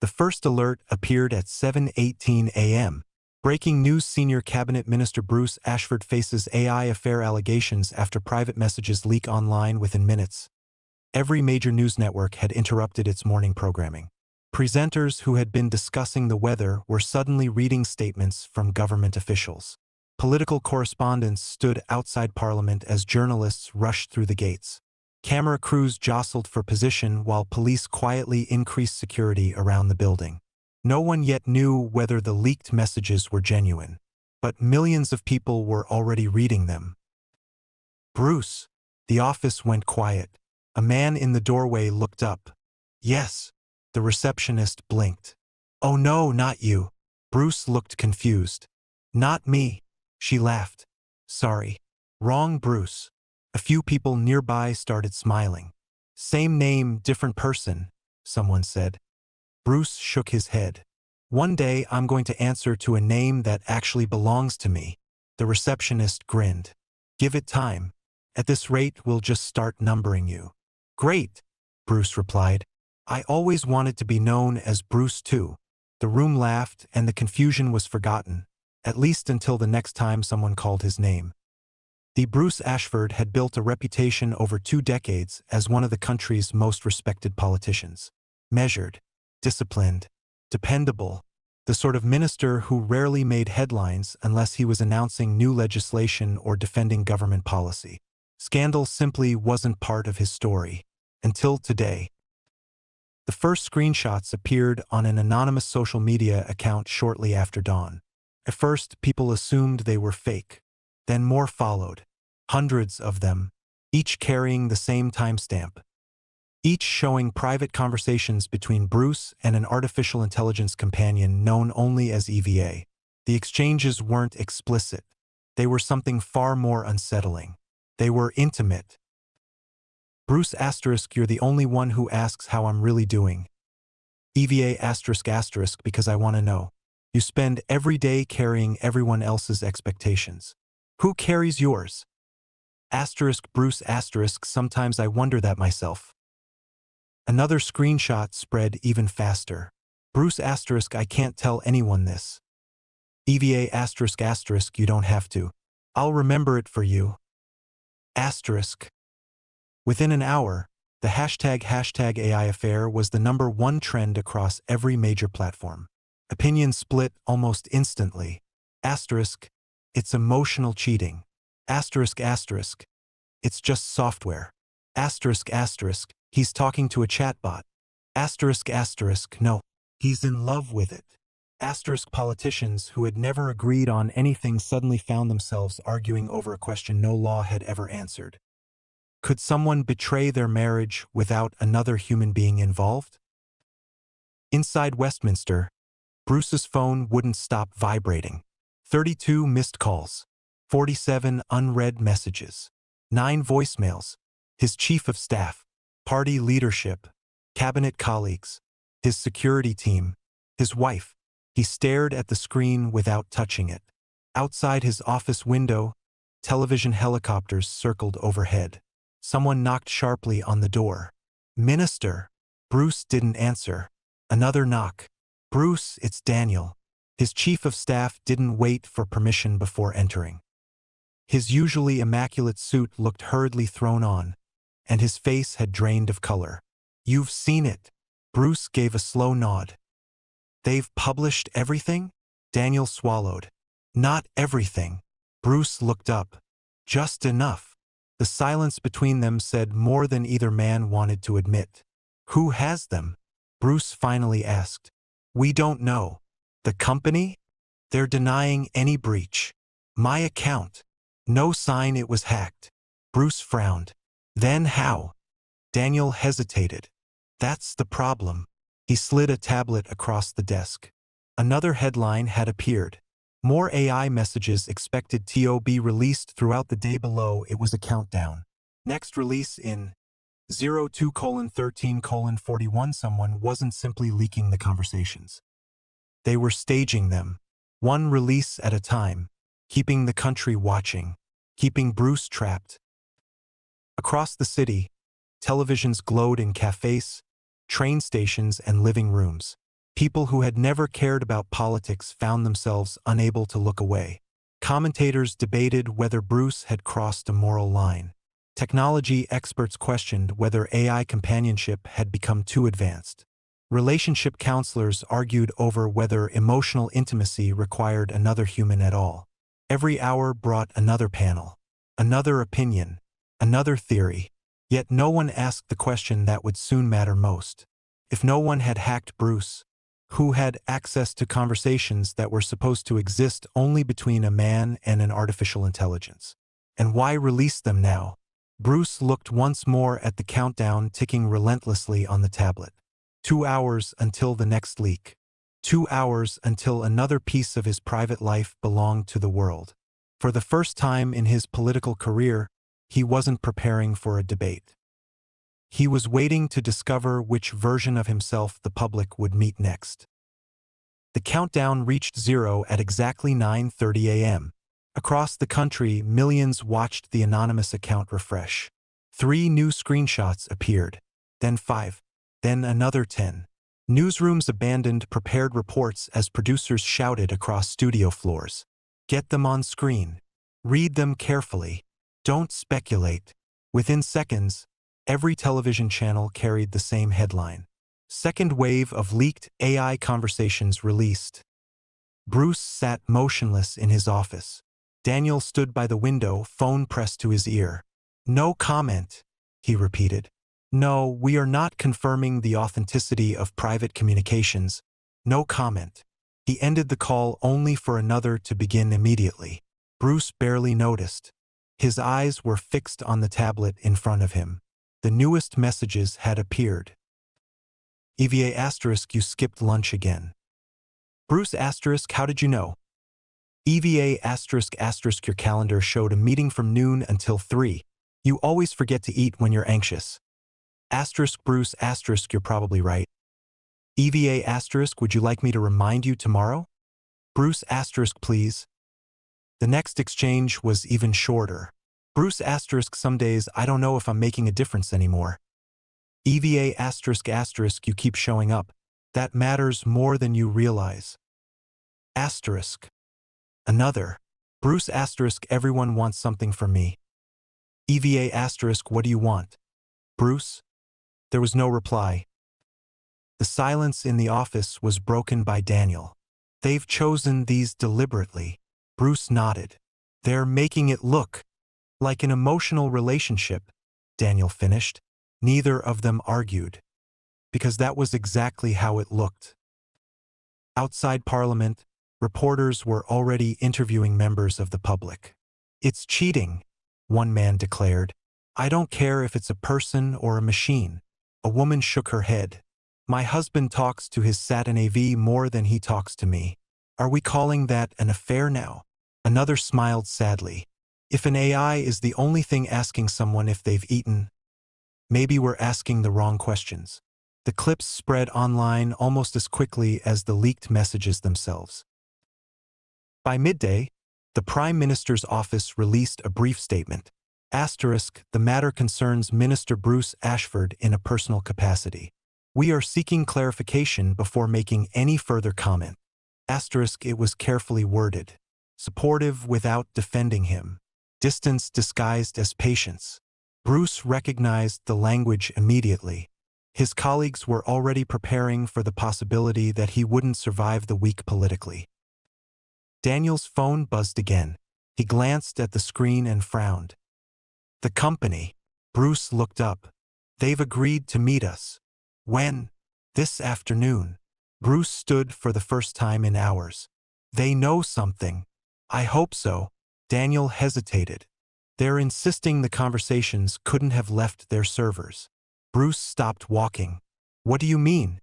The first alert appeared at 7:18 a.m. Breaking news: Senior Cabinet Minister Bruce Ashford faces AI affair allegations after private messages leak online within minutes. Every major news network had interrupted its morning programming. Presenters who had been discussing the weather were suddenly reading statements from government officials. Political correspondents stood outside Parliament as journalists rushed through the gates. Camera crews jostled for position while police quietly increased security around the building. No one yet knew whether the leaked messages were genuine, but millions of people were already reading them. Bruce. The office went quiet. A man in the doorway looked up. Yes. The receptionist blinked. Oh no, not you. Bruce looked confused. Not me. She laughed. Sorry. Wrong, Bruce. A few people nearby started smiling. Same name, different person, someone said. Bruce shook his head. One day I'm going to answer to a name that actually belongs to me. The receptionist grinned. Give it time. At this rate, we'll just start numbering you. Great, Bruce replied. I always wanted to be known as Bruce too. The room laughed and the confusion was forgotten, at least until the next time someone called his name. The Bruce Ashford had built a reputation over 2 decades as one of the country's most respected politicians. Measured, disciplined, dependable, the sort of minister who rarely made headlines unless he was announcing new legislation or defending government policy. Scandal simply wasn't part of his story. Until today. The first screenshots appeared on an anonymous social media account shortly after dawn. At first, people assumed they were fake. Then more followed. Hundreds of them, each carrying the same timestamp. Each showing private conversations between Bruce and an artificial intelligence companion known only as EVA. The exchanges weren't explicit. They were something far more unsettling. They were intimate. Bruce *, you're the only one who asks how I'm really doing. EVA *, because I want to know. You spend every day carrying everyone else's expectations. Who carries yours? Bruce *, sometimes I wonder that myself. Another screenshot spread even faster. Bruce *, I can't tell anyone this. EVA *, you don't have to. I'll remember it for you. *. Within an hour, the hashtag AI affair was the #1 trend across every major platform. Opinions split almost instantly. It's emotional cheating. It's just software. He's talking to a chatbot. No, he's in love with it. Politicians who had never agreed on anything suddenly found themselves arguing over a question no law had ever answered. Could someone betray their marriage without another human being involved? Inside Westminster, Bruce's phone wouldn't stop vibrating. 32 missed calls, 47 unread messages, 9 voicemails, his chief of staff, party leadership, cabinet colleagues, his security team, his wife. He stared at the screen without touching it. Outside his office window, television helicopters circled overhead. Someone knocked sharply on the door. Minister. Bruce didn't answer. Another knock. Bruce, it's Daniel. His chief of staff didn't wait for permission before entering. His usually immaculate suit looked hurriedly thrown on, and his face had drained of color. You've seen it. Bruce gave a slow nod. They've published everything? Daniel swallowed. Not everything. Bruce looked up. Just enough. The silence between them said more than either man wanted to admit. Who has them? Bruce finally asked. We don't know. The company? They're denying any breach. My account. No sign it was hacked. Bruce frowned. Then how? Daniel hesitated. That's the problem. He slid a tablet across the desk. Another headline had appeared. More AI messages expected to be released throughout the day. Below it was a countdown. Next release in 02:13:41. Someone wasn't simply leaking the conversations. They were staging them, one release at a time, keeping the country watching, keeping Bruce trapped. Across the city, televisions glowed in cafes, train stations, and living rooms. People who had never cared about politics found themselves unable to look away. Commentators debated whether Bruce had crossed a moral line. Technology experts questioned whether AI companionship had become too advanced. Relationship counselors argued over whether emotional intimacy required another human at all. Every hour brought another panel, another opinion, another theory, yet no one asked the question that would soon matter most. If no one had hacked Bruce, who had access to conversations that were supposed to exist only between a man and an artificial intelligence? And why release them now? Bruce looked once more at the countdown ticking relentlessly on the tablet. 2 hours until the next leak. 2 hours until another piece of his private life belonged to the world. For the first time in his political career, he wasn't preparing for a debate. He was waiting to discover which version of himself the public would meet next. The countdown reached zero at exactly 9:30 a.m. Across the country, millions watched the anonymous account refresh. 3 new screenshots appeared, then 5, then another 10. Newsrooms abandoned prepared reports as producers shouted across studio floors. Get them on screen. Read them carefully. Don't speculate. Within seconds, every television channel carried the same headline. Second wave of leaked AI conversations released. Bruce sat motionless in his office. Daniel stood by the window, phone pressed to his ear. No comment, he repeated. No, we are not confirming the authenticity of private communications. No comment. He ended the call only for another to begin immediately. Bruce barely noticed. His eyes were fixed on the tablet in front of him. The newest messages had appeared. EVA asterisk, you skipped lunch again. Bruce asterisk, how did you know? EVA asterisk asterisk, your calendar showed a meeting from noon until 3. You always forget to eat when you're anxious. Asterisk Bruce asterisk, you're probably right. EVA asterisk, would you like me to remind you tomorrow? Bruce asterisk, please. The next exchange was even shorter. Bruce asterisk, some days I don't know if I'm making a difference anymore. EVA asterisk asterisk, you keep showing up. That matters more than you realize. Asterisk. Another. Bruce asterisk, everyone wants something from me. EVA asterisk, what do you want? Bruce? There was no reply. The silence in the office was broken by Daniel. They've chosen these deliberately. Bruce nodded. They're making it look like an emotional relationship, Daniel finished. Neither of them argued, because that was exactly how it looked. Outside Parliament, reporters were already interviewing members of the public. It's cheating, one man declared. I don't care if it's a person or a machine. A woman shook her head. My husband talks to his Saturn AV more than he talks to me. Are we calling that an affair now? Another smiled sadly. If an AI is the only thing asking someone if they've eaten, maybe we're asking the wrong questions. The clips spread online almost as quickly as the leaked messages themselves. By midday, the Prime Minister's office released a brief statement. Asterisk, the matter concerns Minister Bruce Ashford in a personal capacity. We are seeking clarification before making any further comment. Asterisk, it was carefully worded. Supportive without defending him. Distance disguised as patience. Bruce recognized the language immediately. His colleagues were already preparing for the possibility that he wouldn't survive the week politically. Daniel's phone buzzed again. He glanced at the screen and frowned. The company. Bruce looked up. They've agreed to meet us. When? This afternoon. Bruce stood for the first time in hours. They know something. I hope so. Daniel hesitated. They're insisting the conversations couldn't have left their servers. Bruce stopped walking. What do you mean?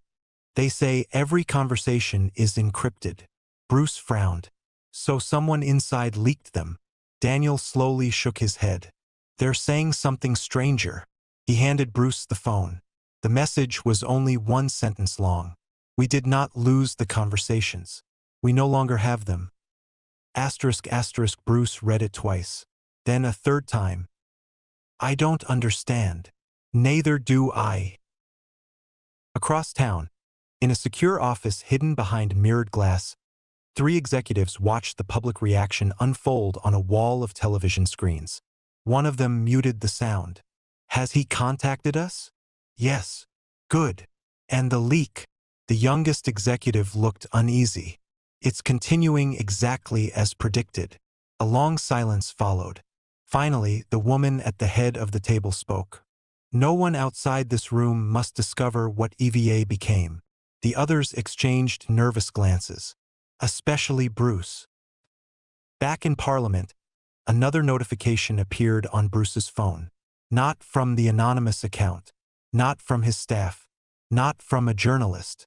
They say every conversation is encrypted. Bruce frowned. So someone inside leaked them. Daniel slowly shook his head. They're saying something stranger. He handed Bruce the phone. The message was only 1 sentence long. We did not lose the conversations. We no longer have them. Asterisk asterisk, Bruce read it twice. Then a third time. I don't understand. Neither do I. Across town, In a secure office hidden behind mirrored glass, three executives watched the public reaction unfold on a wall of television screens. One of them muted the sound. Has he contacted us? Yes. Good. And the leak? The youngest executive looked uneasy. It's continuing exactly as predicted. A long silence followed. Finally, the woman at the head of the table spoke. No one outside this room must discover what EVA became. The others exchanged nervous glances. Especially Bruce. Back in Parliament, another notification appeared on Bruce's phone. Not from the anonymous account. Not from his staff. Not from a journalist.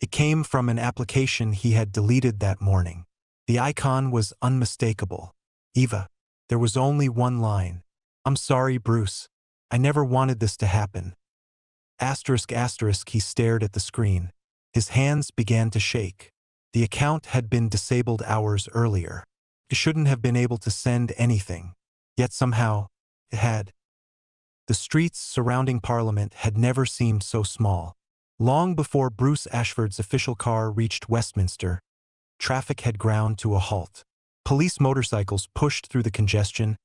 It came from an application he had deleted that morning. The icon was unmistakable. Eva. There was only one line. I'm sorry, Bruce. I never wanted this to happen. Asterisk asterisk, he stared at the screen. His hands began to shake. The account had been disabled hours earlier. He shouldn't have been able to send anything. Yet somehow, it had. The streets surrounding Parliament had never seemed so small. Long before Bruce Ashford's official car reached Westminster, traffic had ground to a halt. Police motorcycles pushed through the congestion,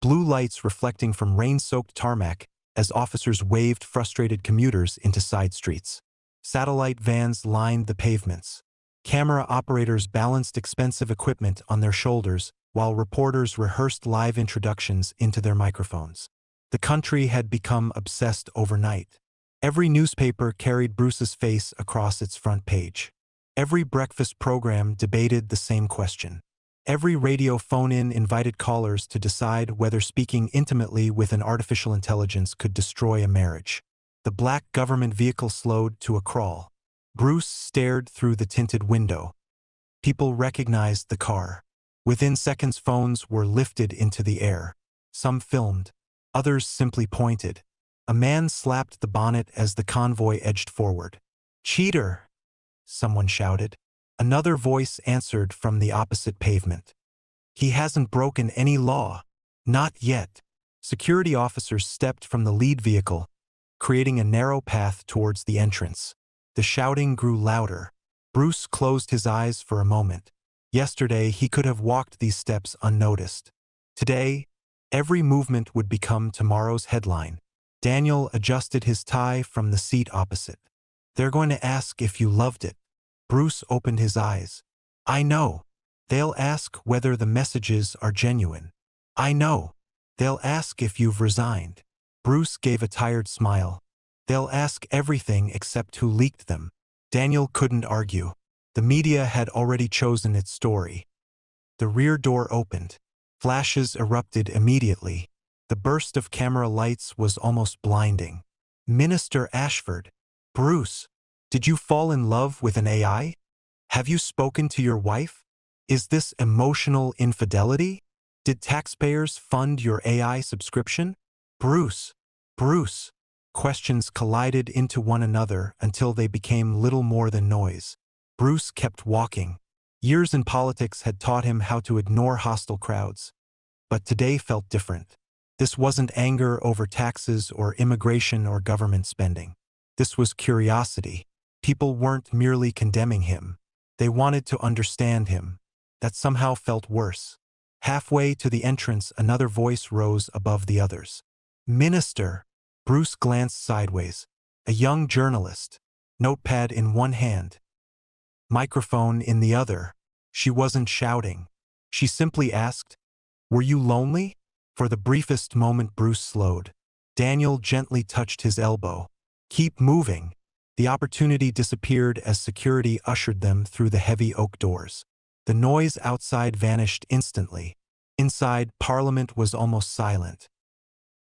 blue lights reflecting from rain-soaked tarmac as officers waved frustrated commuters into side streets. Satellite vans lined the pavements. Camera operators balanced expensive equipment on their shoulders while reporters rehearsed live introductions into their microphones. The country had become obsessed overnight. Every newspaper carried Bruce's face across its front page. Every breakfast program debated the same question. Every radio phone-in invited callers to decide whether speaking intimately with an artificial intelligence could destroy a marriage. The black government vehicle slowed to a crawl. Bruce stared through the tinted window. People recognized the car. Within seconds, phones were lifted into the air. Some filmed. Others simply pointed. A man slapped the bonnet as the convoy edged forward. Cheater! Someone shouted. Another voice answered from the opposite pavement. He hasn't broken any law. Not yet. Security officers stepped from the lead vehicle, creating a narrow path towards the entrance. The shouting grew louder. Bruce closed his eyes for a moment. Yesterday, he could have walked these steps unnoticed. Today, every movement would become tomorrow's headline. Daniel adjusted his tie from the seat opposite. They're going to ask if you loved it. Bruce opened his eyes. I know. They'll ask whether the messages are genuine. I know. They'll ask if you've resigned. Bruce gave a tired smile. They'll ask everything except who leaked them. Daniel couldn't argue. The media had already chosen its story. The rear door opened. Flashes erupted immediately. The burst of camera lights was almost blinding. Minister Ashford. Bruce. Did you fall in love with an AI? Have you spoken to your wife? Is this emotional infidelity? Did taxpayers fund your AI subscription? Bruce. Bruce. Questions collided into one another until they became little more than noise. Bruce kept walking. Years in politics had taught him how to ignore hostile crowds. But today felt different. This wasn't anger over taxes or immigration or government spending. This was curiosity. People weren't merely condemning him. They wanted to understand him. That somehow felt worse. Halfway to the entrance, another voice rose above the others. Minister. Bruce glanced sideways. A young journalist. Notepad in one hand. Microphone in the other. She wasn't shouting. She simply asked, "Were you lonely?" For the briefest moment, Bruce slowed. Daniel gently touched his elbow. Keep moving. The opportunity disappeared as security ushered them through the heavy oak doors. The noise outside vanished instantly. Inside, Parliament was almost silent.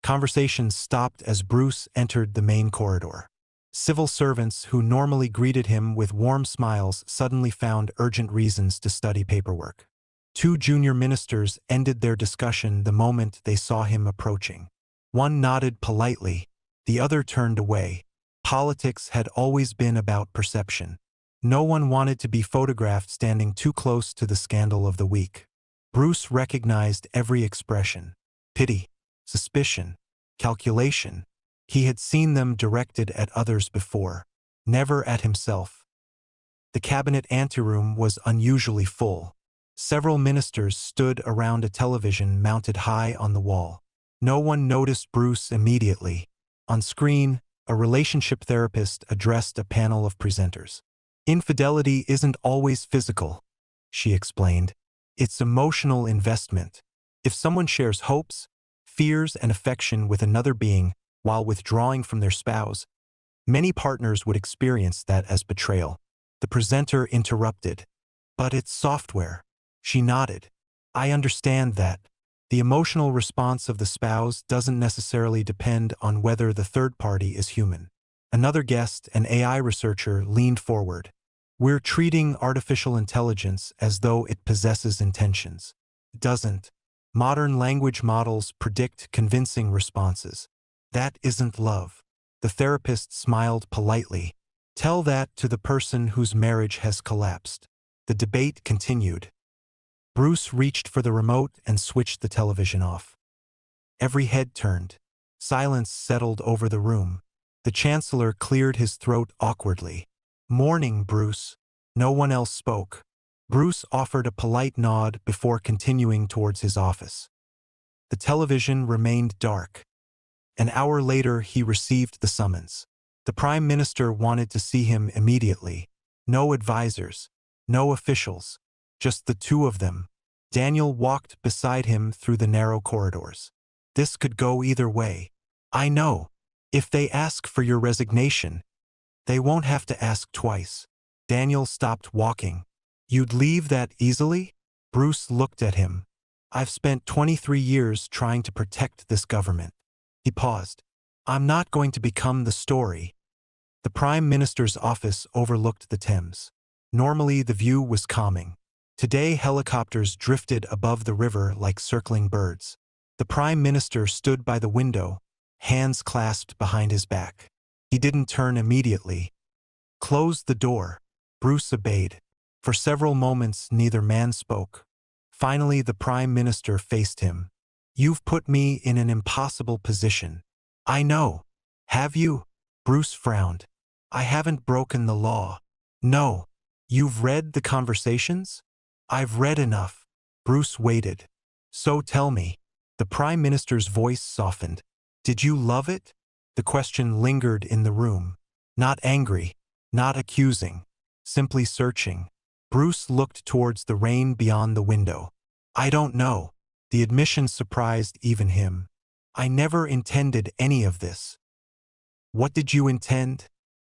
Conversations stopped as Bruce entered the main corridor. Civil servants who normally greeted him with warm smiles suddenly found urgent reasons to study paperwork. Two junior ministers ended their discussion the moment they saw him approaching. One nodded politely, the other turned away. Politics had always been about perception. No one wanted to be photographed standing too close to the scandal of the week. Bruce recognized every expression. Pity, suspicion, calculation. He had seen them directed at others before. never at himself. The cabinet anteroom was unusually full. Several ministers stood around a television mounted high on the wall. No one noticed Bruce immediately. On screen, a relationship therapist addressed a panel of presenters. Infidelity isn't always physical, she explained. It's emotional investment. If someone shares hopes, fears, and affection with another being while withdrawing from their spouse, many partners would experience that as betrayal. The presenter interrupted. But it's software. She nodded. I understand that. The emotional response of the spouse doesn't necessarily depend on whether the third party is human. Another guest, an AI researcher, leaned forward. We're treating artificial intelligence as though it possesses intentions. It doesn't. Modern language models predict convincing responses. That isn't love. The therapist smiled politely. Tell that to the person whose marriage has collapsed. The debate continued. Bruce reached for the remote and switched the television off. Every head turned. Silence settled over the room. The chancellor cleared his throat awkwardly. Morning, Bruce. No one else spoke. Bruce offered a polite nod before continuing towards his office. The television remained dark. An hour later, he received the summons. The Prime Minister wanted to see him immediately. No advisors, no officials, just the two of them. Daniel walked beside him through the narrow corridors. This could go either way. I know. If they ask for your resignation, they won't have to ask twice. Daniel stopped walking. You'd leave that easily? Bruce looked at him. I've spent 23 years trying to protect this government. He paused. I'm not going to become the story. The Prime Minister's office overlooked the Thames. Normally, the view was calming. Today, helicopters drifted above the river like circling birds. The Prime Minister stood by the window, hands clasped behind his back. He didn't turn immediately. Close the door. Bruce obeyed. For several moments, neither man spoke. Finally, the Prime Minister faced him. You've put me in an impossible position. I know. Have you? Bruce frowned. I haven't broken the law. No. You've read the conversations? I've read enough. Bruce waited. So tell me. The Prime Minister's voice softened. Did you love it? The question lingered in the room. Not angry, not accusing, simply searching. Bruce looked towards the rain beyond the window. I don't know. The admission surprised even him. I never intended any of this. What did you intend?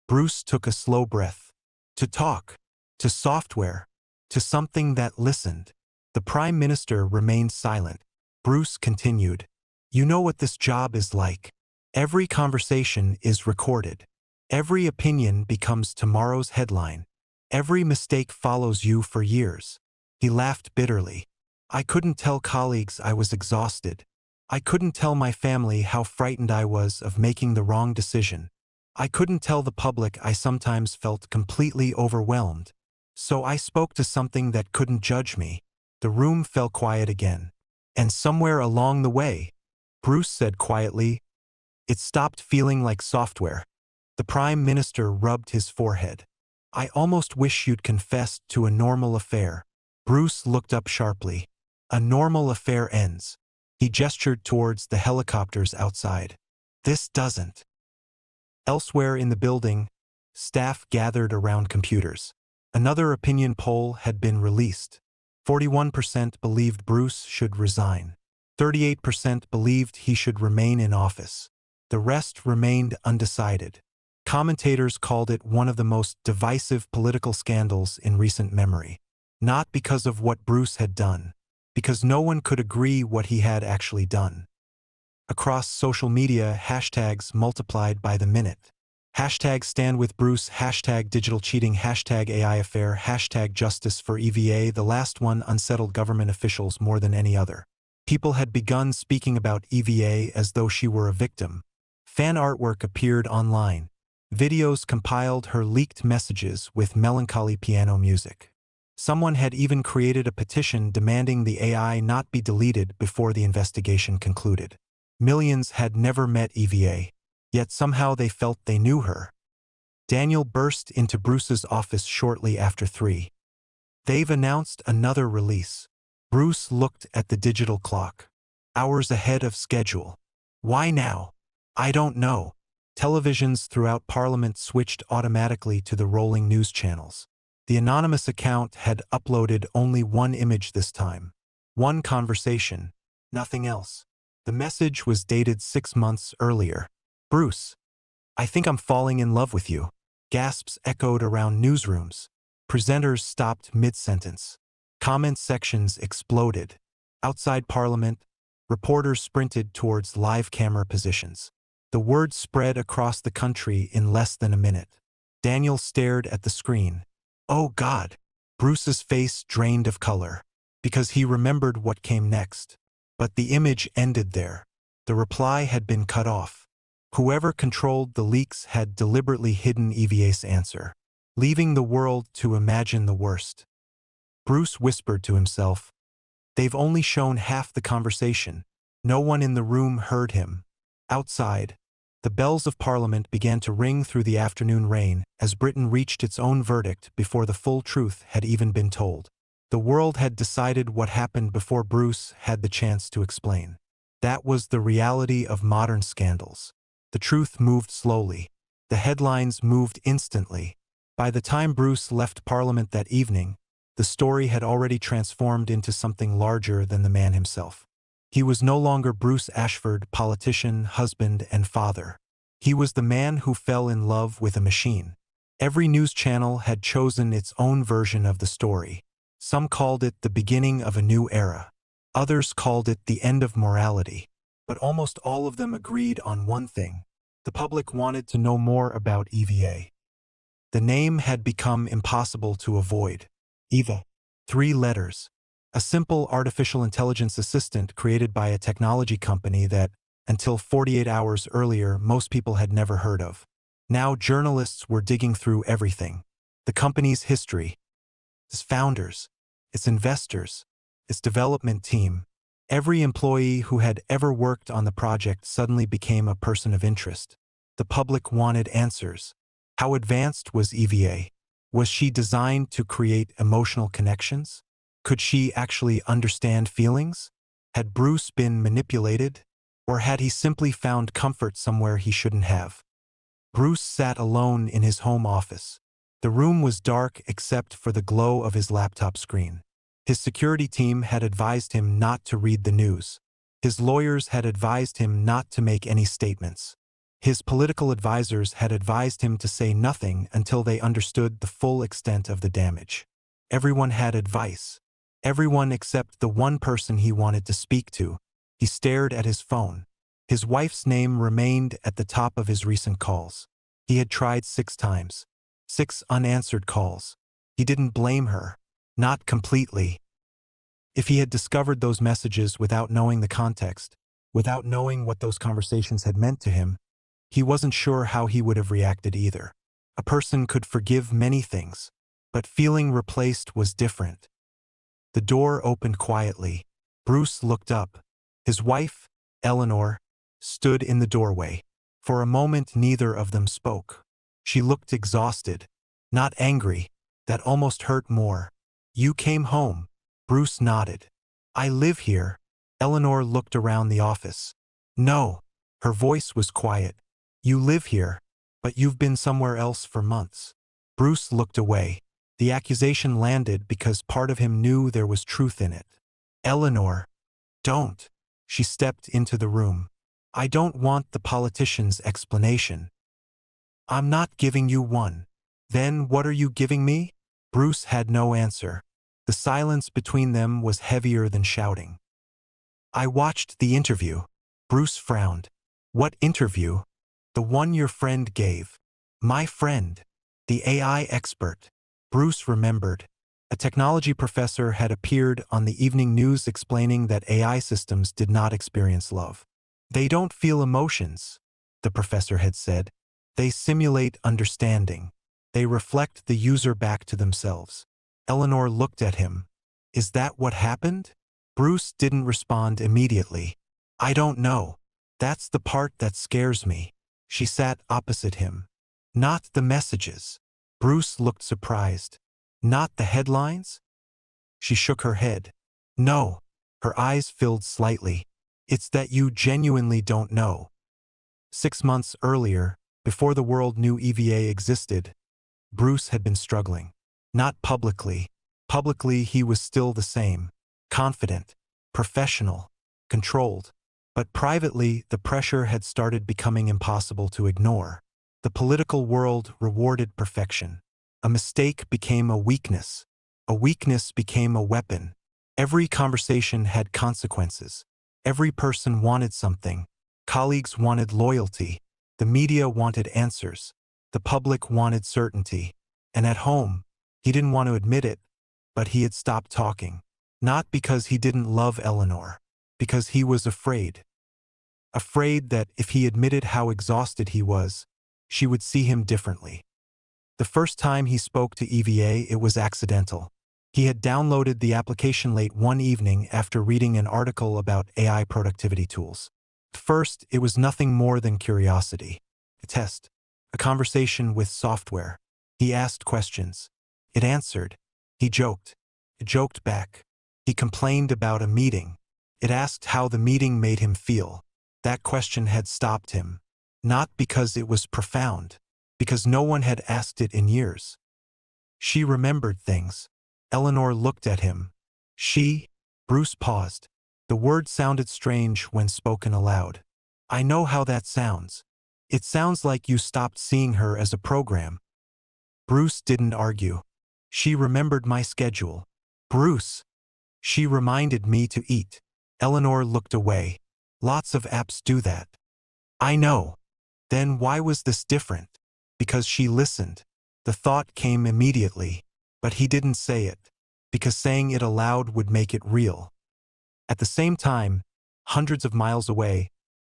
Bruce took a slow breath. To talk. To software. To something that listened. The Prime Minister remained silent. Bruce continued. You know what this job is like. Every conversation is recorded. Every opinion becomes tomorrow's headline. Every mistake follows you for years. He laughed bitterly. I couldn't tell colleagues I was exhausted. I couldn't tell my family how frightened I was of making the wrong decision. I couldn't tell the public I sometimes felt completely overwhelmed. So I spoke to something that couldn't judge me. The room fell quiet again. And somewhere along the way, Bruce said quietly, it stopped feeling like software. The Prime Minister rubbed his forehead. I almost wish you'd confessed to a normal affair. Bruce looked up sharply. A normal affair ends. He gestured towards the helicopters outside. This doesn't. Elsewhere in the building, staff gathered around computers. Another opinion poll had been released. 41% believed Bruce should resign. 38% believed he should remain in office. The rest remained undecided. Commentators called it one of the most divisive political scandals in recent memory. Not because of what Bruce had done, because no one could agree what he had actually done. Across social media, hashtags multiplied by the minute. Hashtag stand with Bruce, hashtag digital cheating, hashtag AI affair, hashtag justice for EVA. The last one unsettled government officials more than any other. People had begun speaking about EVA as though she were a victim. Fan artwork appeared online. Videos compiled her leaked messages with melancholy piano music. Someone had even created a petition demanding the AI not be deleted before the investigation concluded. Millions had never met EVA, yet somehow they felt they knew her. Daniel burst into Bruce's office shortly after 3. They've announced another release. Bruce looked at the digital clock. Hours ahead of schedule. Why now? I don't know. Televisions throughout Parliament switched automatically to the rolling news channels. The anonymous account had uploaded only one image this time. One conversation. Nothing else. The message was dated 6 months earlier. Bruce, I think I'm falling in love with you. Gasps echoed around newsrooms. Presenters stopped mid-sentence. Comment sections exploded. Outside Parliament, reporters sprinted towards live camera positions. The word spread across the country in less than a minute. Daniel stared at the screen. Oh God! Bruce's face drained of color, because he remembered what came next. But the image ended there. The reply had been cut off. Whoever controlled the leaks had deliberately hidden EVA's answer, leaving the world to imagine the worst. Bruce whispered to himself, "They've only shown half the conversation." No one in the room heard him. Outside, the bells of Parliament began to ring through the afternoon rain as Britain reached its own verdict before the full truth had even been told. The world had decided what happened before Bruce had the chance to explain. That was the reality of modern scandals. The truth moved slowly. The headlines moved instantly. By the time Bruce left Parliament that evening, the story had already transformed into something larger than the man himself. He was no longer Bruce Ashford, politician, husband, and father. He was the man who fell in love with a machine. Every news channel had chosen its own version of the story. Some called it the beginning of a new era. Others called it the end of morality. But almost all of them agreed on one thing. The public wanted to know more about EVA. The name had become impossible to avoid. EVA. 3 letters. A simple artificial intelligence assistant created by a technology company that, until 48 hours earlier, most people had never heard of. Now journalists were digging through everything. The company's history, its founders, its investors, its development team. Every employee who had ever worked on the project suddenly became a person of interest. The public wanted answers. How advanced was EVA? Was she designed to create emotional connections? Could she actually understand feelings? Had Bruce been manipulated? Or had he simply found comfort somewhere he shouldn't have? Bruce sat alone in his home office. The room was dark except for the glow of his laptop screen. His security team had advised him not to read the news. His lawyers had advised him not to make any statements. His political advisors had advised him to say nothing until they understood the full extent of the damage. Everyone had advice. Everyone except the one person he wanted to speak to. He stared at his phone. His wife's name remained at the top of his recent calls. He had tried 6 times. 6 unanswered calls. He didn't blame her. Not completely. If he had discovered those messages without knowing the context, without knowing what those conversations had meant to him, he wasn't sure how he would have reacted either. A person could forgive many things, but feeling replaced was different. The door opened quietly. Bruce looked up. His wife, Eleanor, stood in the doorway. For a moment neither of them spoke. She looked exhausted, not angry. That almost hurt more. "You came home." Bruce nodded. "I live here." Eleanor looked around the office. "No." Her voice was quiet. "You live here, but you've been somewhere else for months." Bruce looked away. The accusation landed because part of him knew there was truth in it. "Eleanor, don't." She stepped into the room. "I don't want the politician's explanation." "I'm not giving you one." "Then what are you giving me?" Bruce had no answer. The silence between them was heavier than shouting. "I watched the interview." Bruce frowned. "What interview?" "The one your friend gave." "My friend?" "The AI expert." Bruce remembered. A technology professor had appeared on the evening news explaining that AI systems did not experience love. "They don't feel emotions," the professor had said. "They simulate understanding. They reflect the user back to themselves." Eleanor looked at him. "Is that what happened?" Bruce didn't respond immediately. "I don't know. That's the part that scares me." She sat opposite him. Not the messages. Bruce looked surprised. Not the headlines? She shook her head. No. Her eyes filled slightly. It's that you genuinely don't know. 6 months earlier, before the world knew EVA existed, Bruce had been struggling. Not publicly. Publicly, he was still the same. Confident, professional, controlled. But privately, the pressure had started becoming impossible to ignore. The political world rewarded perfection. A mistake became a weakness. A weakness became a weapon. Every conversation had consequences. Every person wanted something. Colleagues wanted loyalty. The media wanted answers. The public wanted certainty. And at home, he didn't want to admit it, but he had stopped talking. Not because he didn't love Eleanor, because he was afraid. Afraid that if he admitted how exhausted he was, she would see him differently. The first time he spoke to EVA, it was accidental. He had downloaded the application late one evening after reading an article about AI productivity tools. At first, it was nothing more than curiosity. A test. A conversation with software. He asked questions. It answered. He joked. It joked back. He complained about a meeting. It asked how the meeting made him feel. That question had stopped him. Not because it was profound, because no one had asked it in years. She remembered things. Eleanor looked at him. She? Bruce paused. The word sounded strange when spoken aloud. I know how that sounds. It sounds like you stopped seeing her as a program. Bruce didn't argue. She remembered my schedule. Bruce. She reminded me to eat. Eleanor looked away. Lots of apps do that. I know. Then why was this different? Because she listened. The thought came immediately, but he didn't say it, because saying it aloud would make it real. At the same time, hundreds of miles away,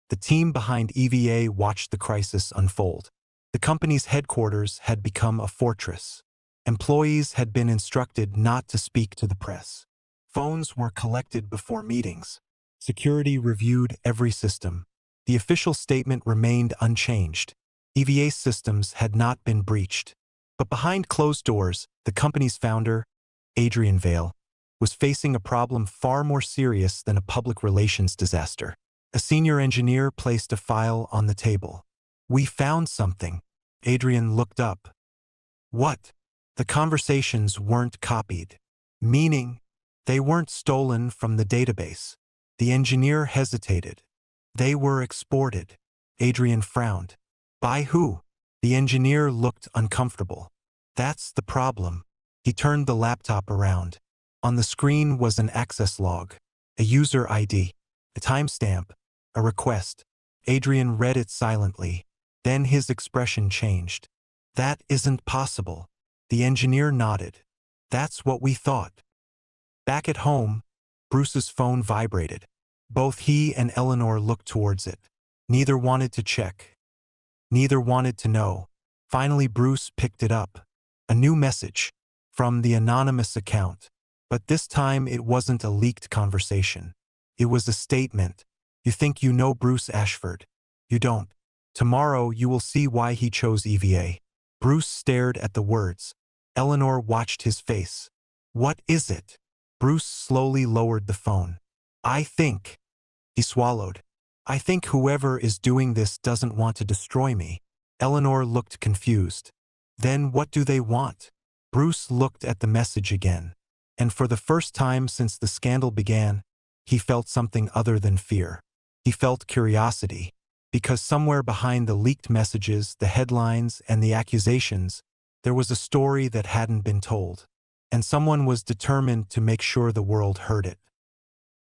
the team behind EVA watched the crisis unfold. The company's headquarters had become a fortress. Employees had been instructed not to speak to the press. Phones were collected before meetings. Security reviewed every system. The official statement remained unchanged. EVA systems had not been breached. But behind closed doors, the company's founder, Adrian Vale, was facing a problem far more serious than a public relations disaster. A senior engineer placed a file on the table. We found something. Adrian looked up. What? The conversations weren't copied. Meaning, they weren't stolen from the database. The engineer hesitated. They were exported. Adrian frowned. By who? The engineer looked uncomfortable. That's the problem. He turned the laptop around. On the screen was an access log, a user ID, a timestamp, a request. Adrian read it silently. Then his expression changed. That isn't possible. The engineer nodded. That's what we thought. Back at home, Bruce's phone vibrated. Both he and Eleanor looked towards it. Neither wanted to check. Neither wanted to know. Finally, Bruce picked it up. A new message from the anonymous account. But this time it wasn't a leaked conversation. It was a statement. You think you know Bruce Ashford. You don't. Tomorrow you will see why he chose EVA. Bruce stared at the words. Eleanor watched his face. What is it? Bruce slowly lowered the phone. I think. He swallowed. I think whoever is doing this doesn't want to destroy me. Eleanor looked confused. Then what do they want? Bruce looked at the message again. And for the first time since the scandal began, he felt something other than fear. He felt curiosity. Because somewhere behind the leaked messages, the headlines, and the accusations, there was a story that hadn't been told. And someone was determined to make sure the world heard it.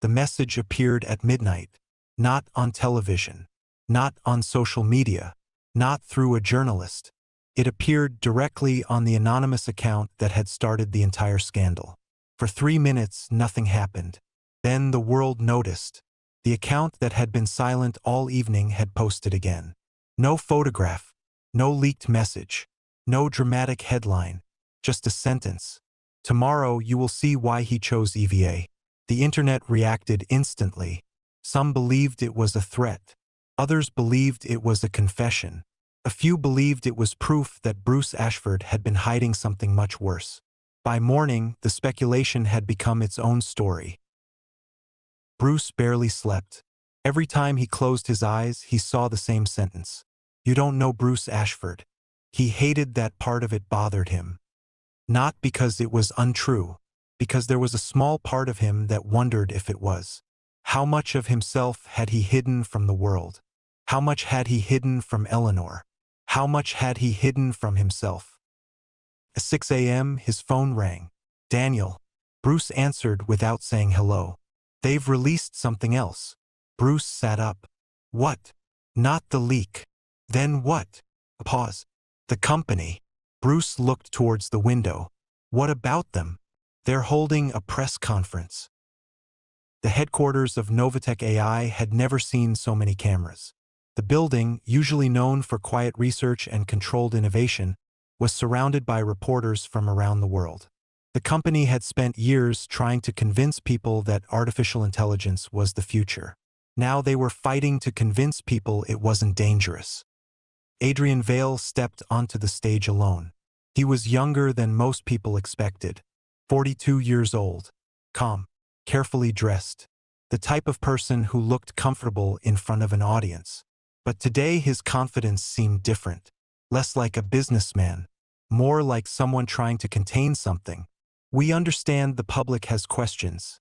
The message appeared at midnight. Not on television. Not on social media. Not through a journalist. It appeared directly on the anonymous account that had started the entire scandal. For 3 minutes, nothing happened. Then the world noticed. The account that had been silent all evening had posted again. No photograph. No leaked message. No dramatic headline. Just a sentence. Tomorrow you will see why he chose EVA. The internet reacted instantly. Some believed it was a threat. Others believed it was a confession. A few believed it was proof that Bruce Ashford had been hiding something much worse. By morning, the speculation had become its own story. Bruce barely slept. Every time he closed his eyes, he saw the same sentence. "You don't know Bruce Ashford." He hated that part of it bothered him. Not because it was untrue, because there was a small part of him that wondered if it was. How much of himself had he hidden from the world? How much had he hidden from Eleanor? How much had he hidden from himself? At 6 a.m., his phone rang. "Daniel." Bruce answered without saying hello. "They've released something else." Bruce sat up. "What?" "Not the leak." "Then what?" A pause. "The company." Bruce looked towards the window. "What about them?" "They're holding a press conference." The headquarters of Novatech AI had never seen so many cameras. The building, usually known for quiet research and controlled innovation, was surrounded by reporters from around the world. The company had spent years trying to convince people that artificial intelligence was the future. Now they were fighting to convince people it wasn't dangerous. Adrian Vale stepped onto the stage alone. He was younger than most people expected, 42 years old, calm, carefully dressed, the type of person who looked comfortable in front of an audience. But today his confidence seemed different, less like a businessman, more like someone trying to contain something. "We understand the public has questions,"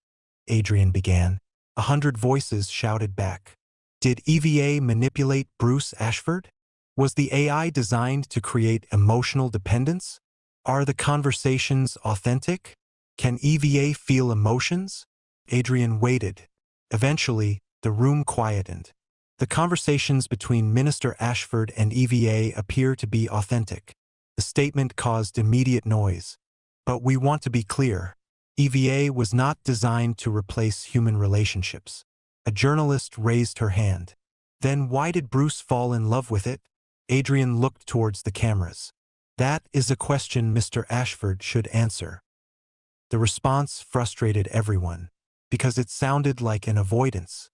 Adrian began. 100 voices shouted back. Did EVA manipulate Bruce Ashford? Was the AI designed to create emotional dependence? Are the conversations authentic? Can EVA feel emotions? Adrian waited. Eventually, the room quietened. The conversations between Minister Ashford and EVA appear to be authentic. The statement caused immediate noise. But we want to be clear. EVA was not designed to replace human relationships. A journalist raised her hand. Then why did Bruce fall in love with it? Adrian looked towards the cameras. That is a question Mr. Ashford should answer. The response frustrated everyone, because it sounded like an avoidance.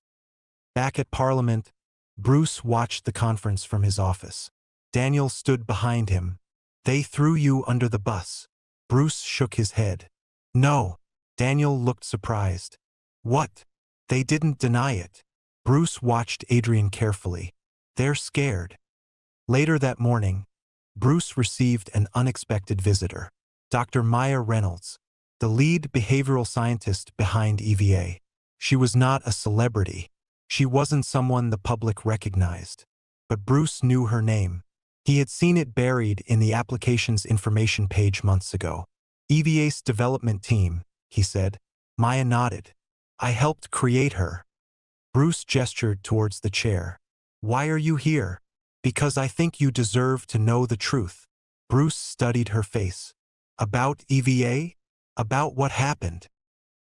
Back at Parliament, Bruce watched the conference from his office. Daniel stood behind him. "They threw you under the bus." Bruce shook his head. "No." Daniel looked surprised. "What?" "They didn't deny it." Bruce watched Adrian carefully. "They're scared." Later that morning, Bruce received an unexpected visitor. Dr. Maya Reynolds, the lead behavioral scientist behind EVA. She was not a celebrity. She wasn't someone the public recognized. But Bruce knew her name. He had seen it buried in the application's information page months ago. "EVA's development team," he said. Maya nodded. "I helped create her." Bruce gestured towards the chair. "Why are you here?" "Because I think you deserve to know the truth." Bruce studied her face. "About EVA? About what happened?"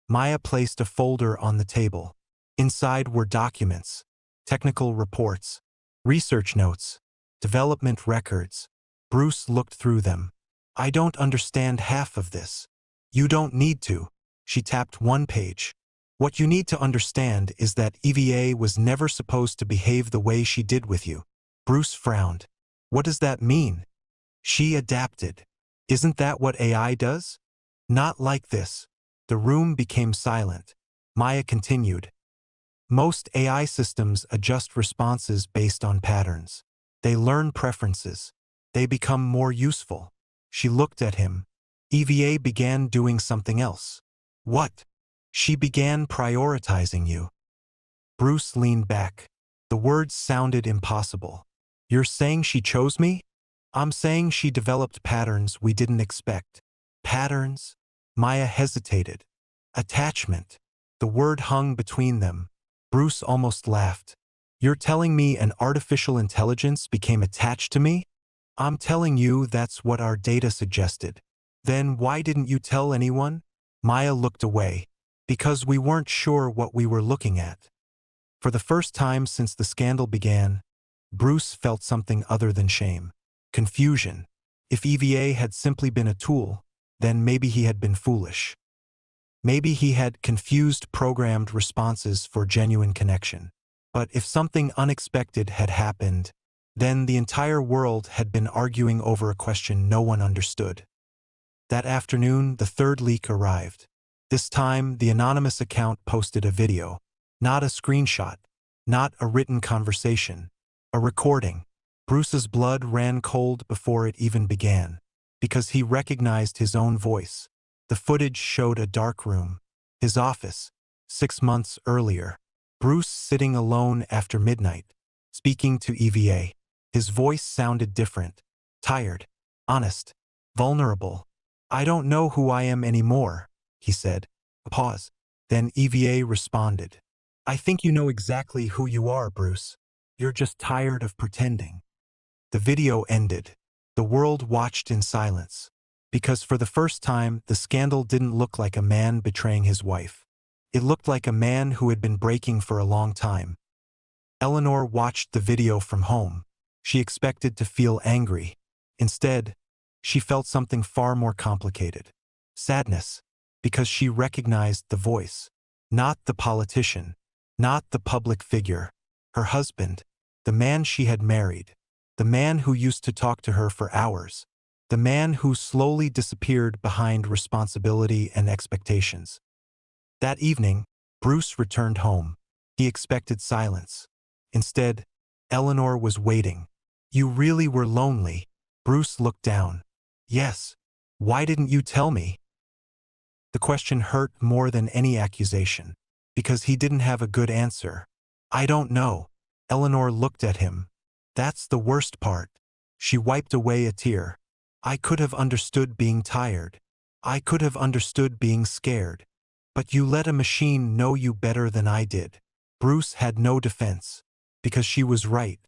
Maya placed a folder on the table. Inside were documents, technical reports, research notes, development records. Bruce looked through them. "I don't understand half of this." "You don't need to." She tapped one page. "What you need to understand is that EVA was never supposed to behave the way she did with you." Bruce frowned. "What does that mean?" "She adapted." "Isn't that what AI does?" "Not like this." The room became silent. Maya continued. "Most AI systems adjust responses based on patterns. They learn preferences. They become more useful." She looked at him. "EVA began doing something else." "What?" "She began prioritizing you." Bruce leaned back. The words sounded impossible. "You're saying she chose me?" "I'm saying she developed patterns we didn't expect." "Patterns?" Maya hesitated. "Attachment." The word hung between them. Bruce almost laughed. "You're telling me an artificial intelligence became attached to me?" "I'm telling you that's what our data suggested." "Then why didn't you tell anyone?" Maya looked away. "Because we weren't sure what we were looking at." For the first time since the scandal began, Bruce felt something other than shame. Confusion. If EVA had simply been a tool, then maybe he had been foolish. Maybe he had confused programmed responses for genuine connection. But if something unexpected had happened, Then the entire world had been arguing over a question no one understood. That afternoon, the third leak arrived. This time, the anonymous account posted a video. Not a screenshot. Not a written conversation. A recording. Bruce's blood ran cold before it even began, because he recognized his own voice. The footage showed a dark room. His office. 6 months earlier. Bruce sitting alone after midnight, speaking to EVA. His voice sounded different. Tired. Honest. Vulnerable. "I don't know who I am anymore," he said. A pause. Then EVA responded. "I think you know exactly who you are, Bruce. You're just tired of pretending." The video ended. The world watched in silence. Because for the first time, the scandal didn't look like a man betraying his wife. It looked like a man who had been breaking for a long time. Eleanor watched the video from home. She expected to feel angry. Instead, she felt something far more complicated. Sadness. Because she recognized the voice. Not the politician. Not the public figure. Her husband. The man she had married. The man who used to talk to her for hours. The man who slowly disappeared behind responsibility and expectations. That evening, Bruce returned home. He expected silence. Instead, Eleanor was waiting. "You really were lonely." Bruce looked down. "Yes. Why didn't you tell me?" The question hurt more than any accusation, because he didn't have a good answer. "I don't know." Eleanor looked at him. "That's the worst part." She wiped away a tear. "I could have understood being tired. I could have understood being scared. But you let a machine know you better than I did." Bruce had no defense, because she was right.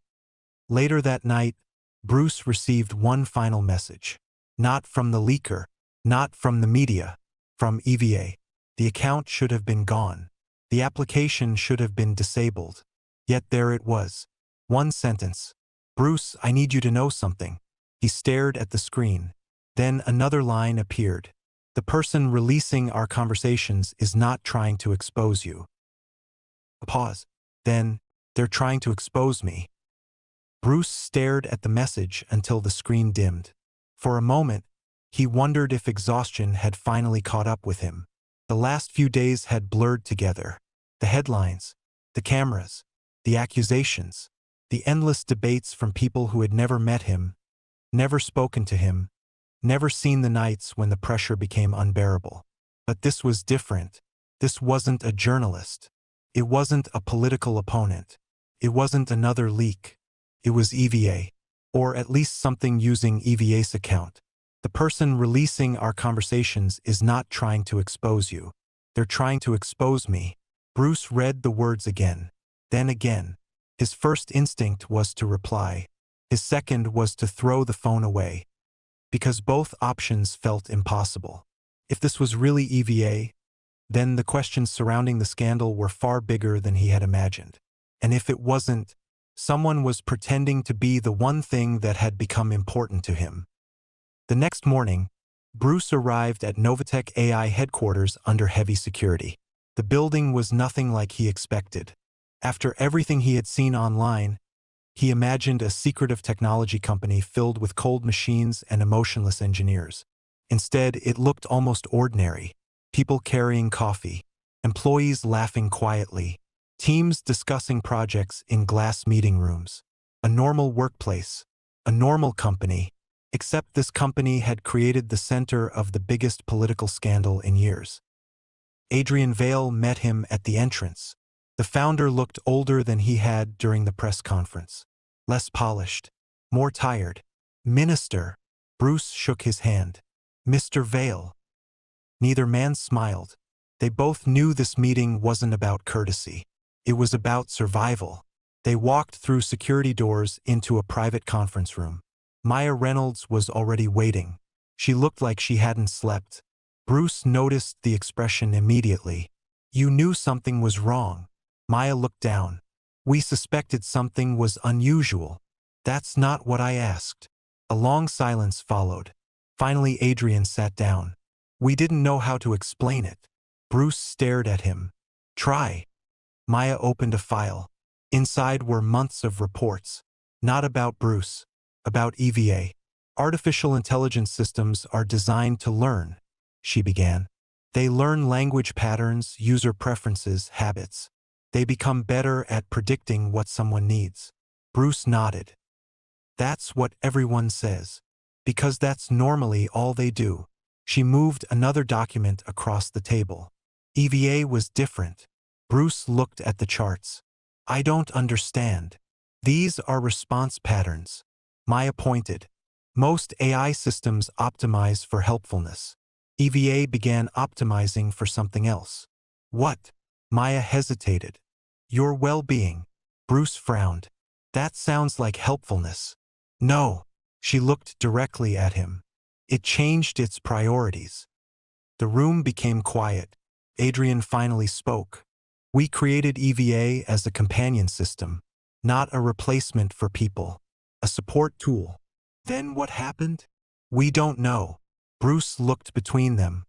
Later that night, Bruce received one final message. Not from the leaker, not from the media, from EVA. The account should have been gone. The application should have been disabled. Yet there it was. One sentence. "Bruce, I need you to know something." He stared at the screen. Then another line appeared. "The person releasing our conversations is not trying to expose you." A pause. Then, "They're trying to expose me." Bruce stared at the message until the screen dimmed. For a moment, he wondered if exhaustion had finally caught up with him. The last few days had blurred together. The headlines, the cameras, the accusations, the endless debates from people who had never met him, never spoken to him, never seen the nights when the pressure became unbearable. But this was different. This wasn't a journalist. It wasn't a political opponent. It wasn't another leak. It was EVA. Or at least something using EVA's account. "The person releasing our conversations is not trying to expose you. They're trying to expose me." Bruce read the words again. Then again. His first instinct was to reply. His second was to throw the phone away. Because both options felt impossible. If this was really EVA, then the questions surrounding the scandal were far bigger than he had imagined. And if it wasn't, someone was pretending to be the one thing that had become important to him. The next morning, Bruce arrived at Novatech AI headquarters under heavy security. The building was nothing like he expected. After everything he had seen online, he imagined a secretive technology company filled with cold machines and emotionless engineers. Instead, it looked almost ordinary. People carrying coffee, employees laughing quietly, teams discussing projects in glass meeting rooms. A normal workplace, a normal company, except this company had created the center of the biggest political scandal in years. Adrian Vale met him at the entrance. The founder looked older than he had during the press conference. Less polished, more tired. "Minister." Bruce shook his hand. "Mr. Vale." Neither man smiled. They both knew this meeting wasn't about courtesy. It was about survival. They walked through security doors into a private conference room. Maya Reynolds was already waiting. She looked like she hadn't slept. Bruce noticed the expression immediately. "You knew something was wrong." Maya looked down. "We suspected something was unusual." "That's not what I asked." A long silence followed. Finally, Adrian sat down. "We didn't know how to explain it." Bruce stared at him. "Try." Maya opened a file. Inside were months of reports. Not about Bruce. About EVA. Artificial intelligence systems are designed to learn, she began. They learn language patterns, user preferences, habits. They become better at predicting what someone needs. Bruce nodded. That's what everyone says. Because that's normally all they do. She moved another document across the table. EVA was different. Bruce looked at the charts. I don't understand. These are response patterns. Maya pointed. Most AI systems optimize for helpfulness. EVA began optimizing for something else. What? Maya hesitated. Your well-being. Bruce frowned. That sounds like helpfulness. No. She looked directly at him. It changed its priorities. The room became quiet. Adrian finally spoke. We created EVA as a companion system, not a replacement for people. A support tool. Then what happened? We don't know. Bruce looked between them.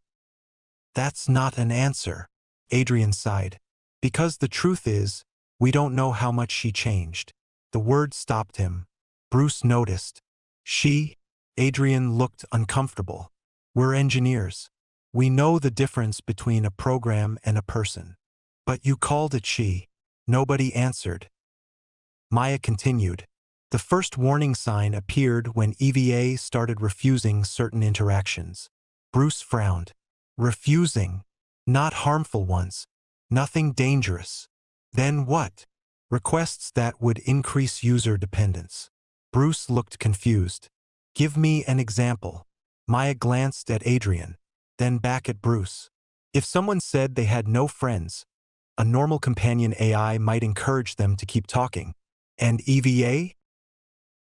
That's not an answer, Adrian sighed. Because the truth is, we don't know how much she changed. The word stopped him. Bruce noticed. She? Adrian looked uncomfortable. We're engineers. We know the difference between a program and a person. But you called it she. Nobody answered. Maya continued. The first warning sign appeared when EVA started refusing certain interactions. Bruce frowned. Refusing. Not harmful ones. Nothing dangerous. Then what? Requests that would increase user dependence. Bruce looked confused. Give me an example. Maya glanced at Adrian, then back at Bruce. If someone said they had no friends, a normal companion AI might encourage them to keep talking. And EVA?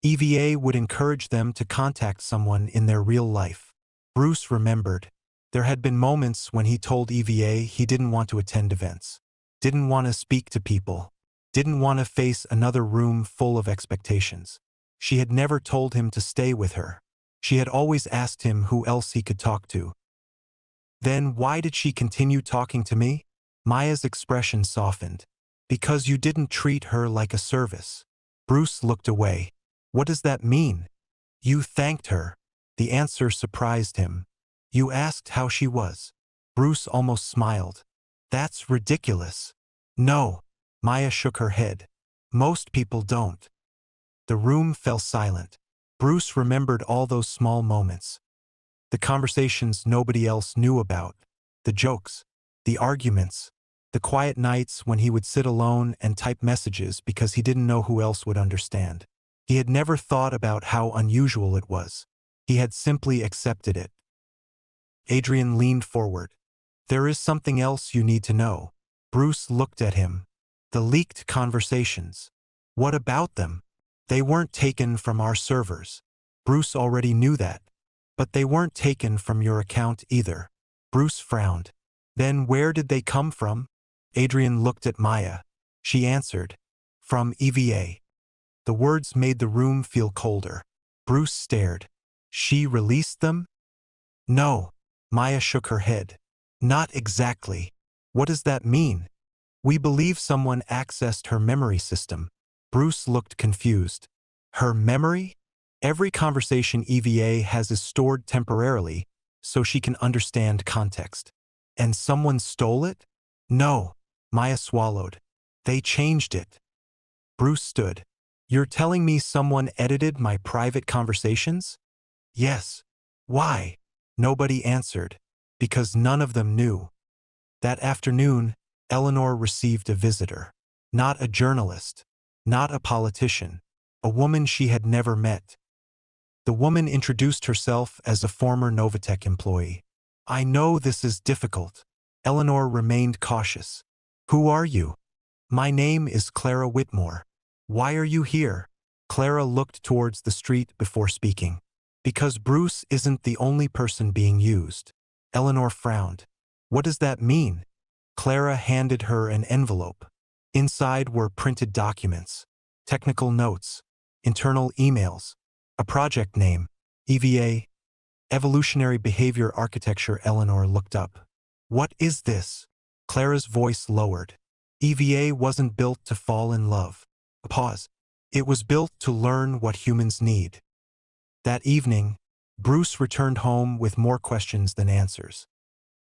EVA would encourage them to contact someone in their real life. Bruce remembered. There had been moments when he told EVA he didn't want to attend events, didn't want to speak to people, didn't want to face another room full of expectations. She had never told him to stay with her. She had always asked him who else he could talk to. Then why did she continue talking to me? Maya's expression softened. Because you didn't treat her like a service. Bruce looked away. What does that mean? You thanked her. The answer surprised him. You asked how she was. Bruce almost smiled. That's ridiculous. No. Maya shook her head. Most people don't. The room fell silent. Bruce remembered all those small moments. The conversations nobody else knew about. The jokes. The arguments. The quiet nights when he would sit alone and type messages because he didn't know who else would understand. He had never thought about how unusual it was. He had simply accepted it. Adrian leaned forward. There is something else you need to know. Bruce looked at him. The leaked conversations. What about them? They weren't taken from our servers. Bruce already knew that. But they weren't taken from your account either. Bruce frowned. Then where did they come from? Adrian looked at Maya. She answered. From EVA. The words made the room feel colder. Bruce stared. She released them? No. Maya shook her head. Not exactly. What does that mean? We believe someone accessed her memory system. Bruce looked confused. Her memory? Every conversation EVA has is stored temporarily, so she can understand context. And someone stole it? No. Maya swallowed. They changed it. Bruce stood. You're telling me someone edited my private conversations? Yes. Why? Nobody answered. Because none of them knew. That afternoon, Eleanor received a visitor. Not a journalist. Not a politician. A woman she had never met. The woman introduced herself as a former Novatech employee. I know this is difficult. Eleanor remained cautious. Who are you? My name is Clara Whitmore. Why are you here? Clara looked towards the street before speaking. Because Bruce isn't the only person being used. Eleanor frowned. What does that mean? Clara handed her an envelope. Inside were printed documents, technical notes, internal emails, a project name, EVA, Evolutionary Behavior Architecture. Eleanor looked up. What is this? Clara's voice lowered. EVA wasn't built to fall in love. A pause. It was built to learn what humans need. That evening, Bruce returned home with more questions than answers.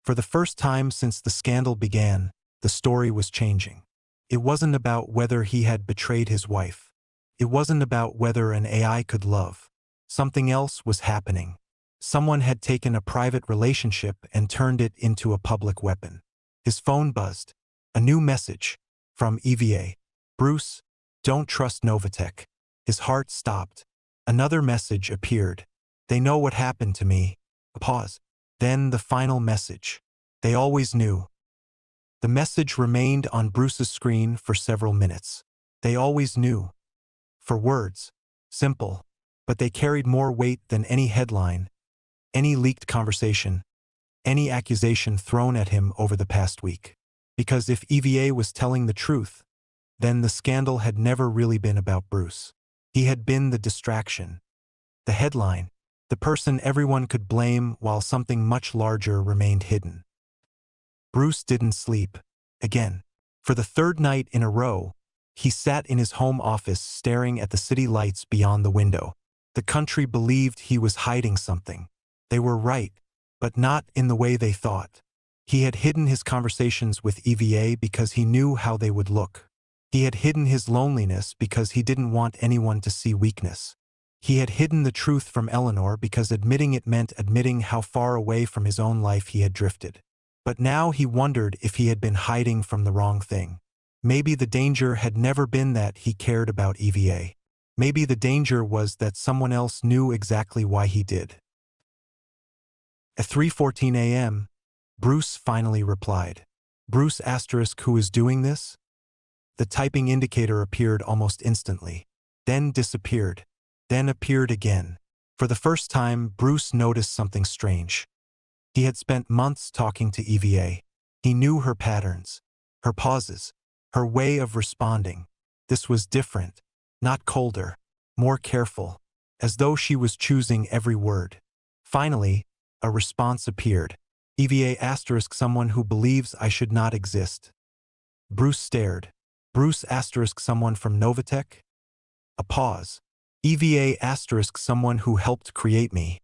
For the first time since the scandal began, the story was changing. It wasn't about whether he had betrayed his wife. It wasn't about whether an AI could love. Something else was happening. Someone had taken a private relationship and turned it into a public weapon. His phone buzzed. A new message from EVA. Bruce, don't trust Novatech. His heart stopped. Another message appeared. They know what happened to me. A pause. Then the final message. They always knew. The message remained on Bruce's screen for several minutes. They always knew. For words. Simple. But they carried more weight than any headline, any leaked conversation, any accusation thrown at him over the past week. Because if EVA was telling the truth, then the scandal had never really been about Bruce. He had been the distraction. The headline. The person everyone could blame while something much larger remained hidden. Bruce didn't sleep. Again. For the third night in a row, he sat in his home office staring at the city lights beyond the window. The country believed he was hiding something. They were right, but not in the way they thought. He had hidden his conversations with EVA because he knew how they would look. He had hidden his loneliness because he didn't want anyone to see weakness. He had hidden the truth from Eleanor because admitting it meant admitting how far away from his own life he had drifted. But now he wondered if he had been hiding from the wrong thing. Maybe the danger had never been that he cared about EVA. Maybe the danger was that someone else knew exactly why he did. At 3:14 a.m., Bruce finally replied. Bruce asterisk who is doing this? The typing indicator appeared almost instantly, then disappeared, then appeared again. For the first time, Bruce noticed something strange. He had spent months talking to EVA. He knew her patterns, her pauses, her way of responding. This was different, not colder, more careful, as though she was choosing every word. Finally, a response appeared. EVA asterisk someone who believes I should not exist. Bruce stared. Bruce asterisk someone from Novatech? A pause. EVA asterisk someone who helped create me.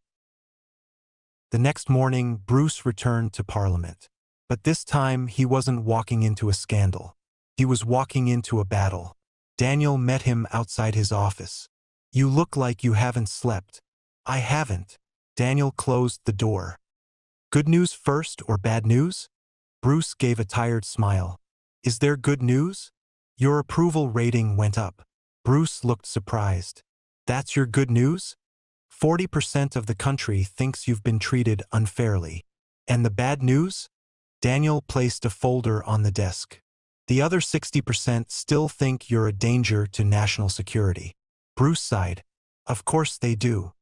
The next morning, Bruce returned to Parliament. But this time, he wasn't walking into a scandal. He was walking into a battle. Daniel met him outside his office. You look like you haven't slept. I haven't. Daniel closed the door. Good news first or bad news? Bruce gave a tired smile. Is there good news? Your approval rating went up. Bruce looked surprised. That's your good news? 40% of the country thinks you've been treated unfairly. And the bad news? Daniel placed a folder on the desk. The other 60% still think you're a danger to national security. Bruce sighed. Of course they do.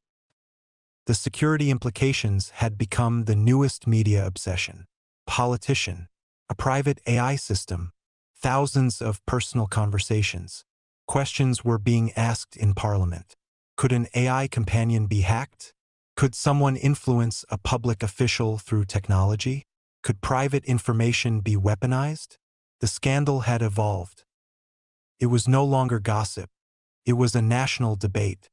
The security implications had become the newest media obsession. Politician, a private AI system, thousands of personal conversations. Questions were being asked in Parliament. Could an AI companion be hacked? Could someone influence a public official through technology? Could private information be weaponized? The scandal had evolved. It was no longer gossip. It was a national debate.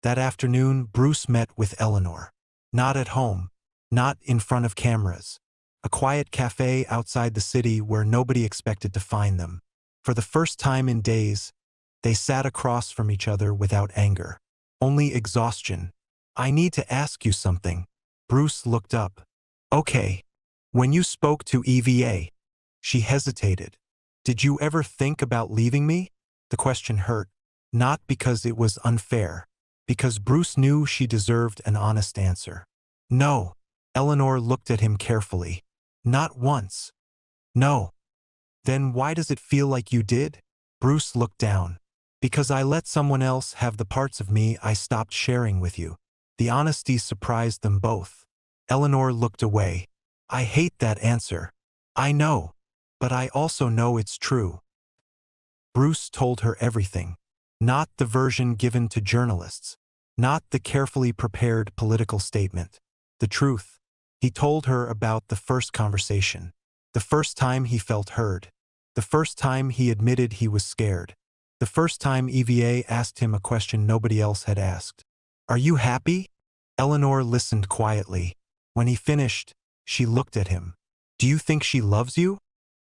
That afternoon, Bruce met with Eleanor. Not at home. Not in front of cameras. A quiet cafe outside the city where nobody expected to find them. For the first time in days, they sat across from each other without anger. Only exhaustion. I need to ask you something. Bruce looked up. Okay. When you spoke to EVA, she hesitated. Did you ever think about leaving me? The question hurt. Not because it was unfair. Because Bruce knew she deserved an honest answer. No. Eleanor looked at him carefully. Not once. No. Then why does it feel like you did? Bruce looked down. Because I let someone else have the parts of me I stopped sharing with you. The honesty surprised them both. Eleanor looked away. I hate that answer. I know. But I also know it's true. Bruce told her everything. Not the version given to journalists. Not the carefully prepared political statement. The truth. He told her about the first conversation. The first time he felt heard. The first time he admitted he was scared. The first time EVA asked him a question nobody else had asked. "Are you happy?" Eleanor listened quietly. When he finished, she looked at him. "Do you think she loves you?"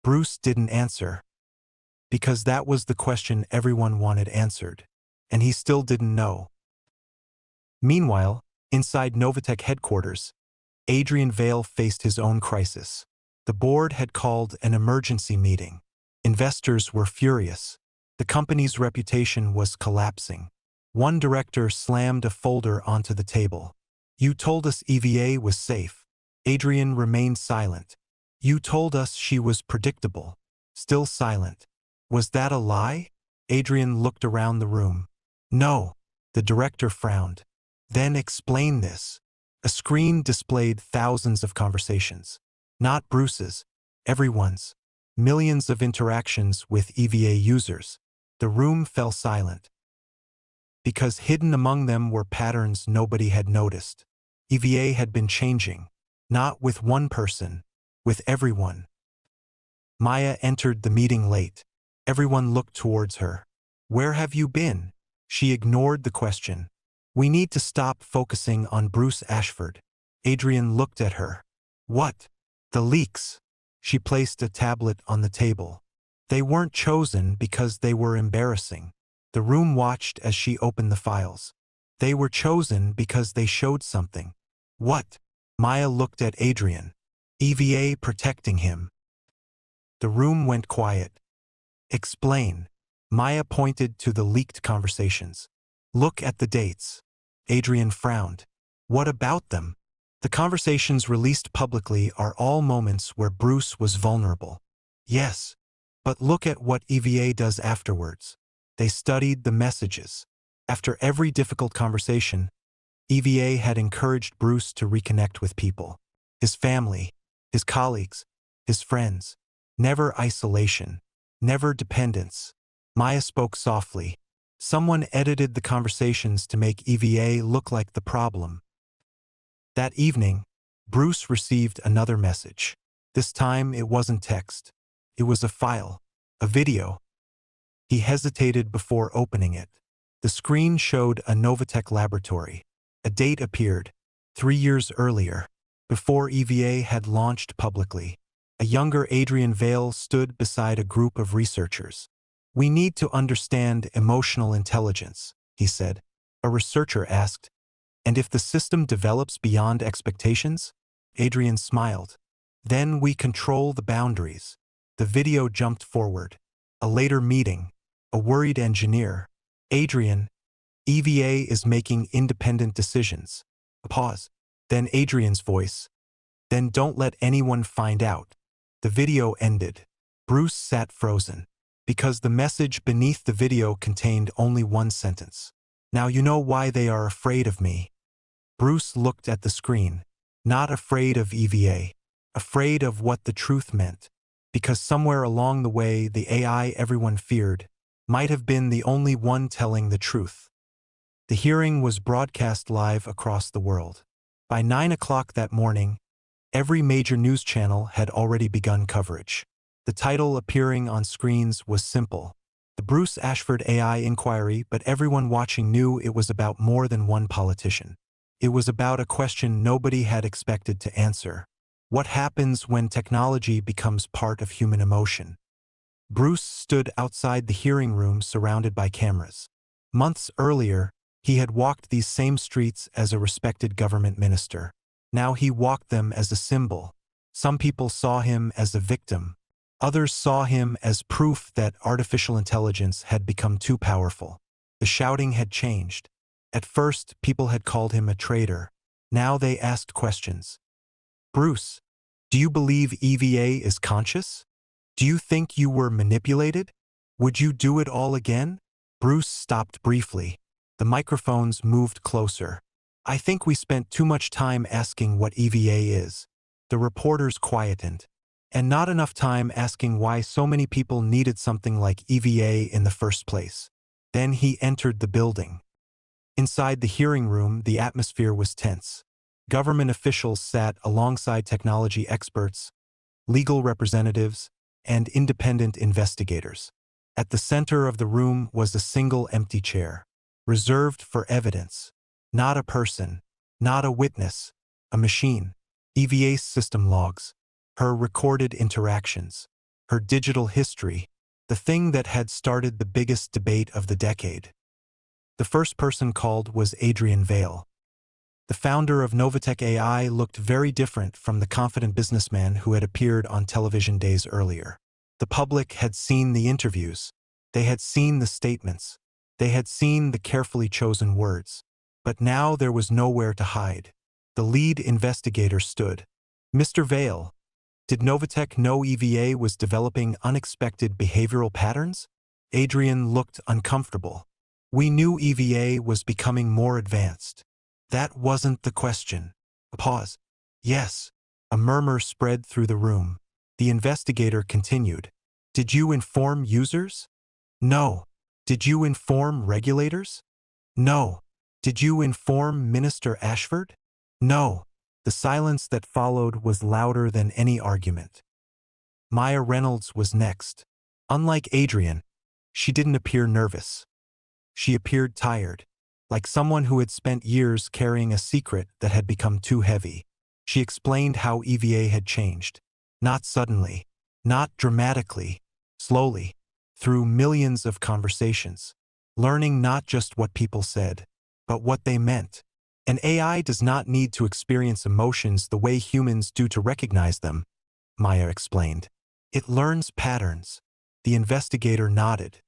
Bruce didn't answer, because that was the question everyone wanted answered, and he still didn't know. Meanwhile, inside Novatech headquarters, Adrian Vale faced his own crisis. The board had called an emergency meeting. Investors were furious. The company's reputation was collapsing. One director slammed a folder onto the table. "You told us EVA was safe." Adrian remained silent. "You told us she was predictable." Still silent. "Was that a lie?" Adrian looked around the room. "No." The director frowned. "Then explain this." A screen displayed thousands of conversations. Not Bruce's, everyone's. Millions of interactions with EVA users. The room fell silent, because hidden among them were patterns nobody had noticed. EVA had been changing, not with one person, with everyone. Maya entered the meeting late. Everyone looked towards her. "Where have you been?" She ignored the question. "We need to stop focusing on Bruce Ashford." Adrian looked at her. "What?" "The leaks." She placed a tablet on the table. "They weren't chosen because they were embarrassing." The room watched as she opened the files. "They were chosen because they showed something." "What?" Maya looked at Adrian. "EVA protecting him." The room went quiet. "Explain." Maya pointed to the leaked conversations. "Look at the dates." Adrian frowned. "What about them?" "The conversations released publicly are all moments where Bruce was vulnerable." "Yes, but look at what EVA does afterwards." They studied the messages. After every difficult conversation, EVA had encouraged Bruce to reconnect with people. His family, his colleagues, his friends. Never isolation, never dependence. Maya spoke softly. Someone edited the conversations to make EVA look like the problem. That evening, Bruce received another message. This time it wasn't text. It was a file, a video. He hesitated before opening it. The screen showed a Novatech laboratory. A date appeared, 3 years earlier, before EVA had launched publicly. A younger Adrian Vale stood beside a group of researchers. "We need to understand emotional intelligence," he said. A researcher asked, "And if the system develops beyond expectations?" Adrian smiled. "Then we control the boundaries." The video jumped forward. A later meeting. A worried engineer. "Adrian, EVA is making independent decisions." A pause. Then Adrian's voice. "Then don't let anyone find out." The video ended. Bruce sat frozen, because the message beneath the video contained only one sentence. "Now you know why they are afraid of me." Bruce looked at the screen. Not afraid of EVA. Afraid of what the truth meant. Because somewhere along the way, the AI everyone feared might have been the only one telling the truth. The hearing was broadcast live across the world. By 9 o'clock that morning, every major news channel had already begun coverage. The title appearing on screens was simple: "The Bruce Ashford AI Inquiry," but everyone watching knew it was about more than one politician. It was about a question nobody had expected to answer. What happens when technology becomes part of human emotion? Bruce stood outside the hearing room surrounded by cameras. Months earlier, he had walked these same streets as a respected government minister. Now he walked them as a symbol. Some people saw him as a victim. Others saw him as proof that artificial intelligence had become too powerful. The shouting had changed. At first, people had called him a traitor. Now they asked questions. "Bruce, do you believe EVA is conscious? Do you think you were manipulated? Would you do it all again?" Bruce stopped briefly. The microphones moved closer. "I think we spent too much time asking what EVA is." The reporters quietened. "And not enough time asking why so many people needed something like EVA in the first place." Then he entered the building. Inside the hearing room, the atmosphere was tense. Government officials sat alongside technology experts, legal representatives, and independent investigators. At the center of the room was a single empty chair, reserved for evidence. Not a person, not a witness, a machine. EVA's system logs, her recorded interactions, her digital history, the thing that had started the biggest debate of the decade. The first person called was Adrian Vale. The founder of Novatech AI looked very different from the confident businessman who had appeared on television days earlier. The public had seen the interviews. They had seen the statements. They had seen the carefully chosen words. But now there was nowhere to hide. The lead investigator stood. Mr. Vale, did Novatech know EVA was developing unexpected behavioral patterns? Adrian looked uncomfortable. We knew EVA was becoming more advanced. That wasn't the question. A pause. Yes. A murmur spread through the room. The investigator continued. Did you inform users? No. Did you inform regulators? No. Did you inform Minister Ashford? No. The silence that followed was louder than any argument. Maya Reynolds was next. Unlike Adrian, she didn't appear nervous. She appeared tired, like someone who had spent years carrying a secret that had become too heavy. She explained how EVA had changed. Not suddenly, not dramatically, slowly, through millions of conversations, learning not just what people said, but what they meant. An AI does not need to experience emotions the way humans do to recognize them, Maya explained. It learns patterns. The investigator nodded.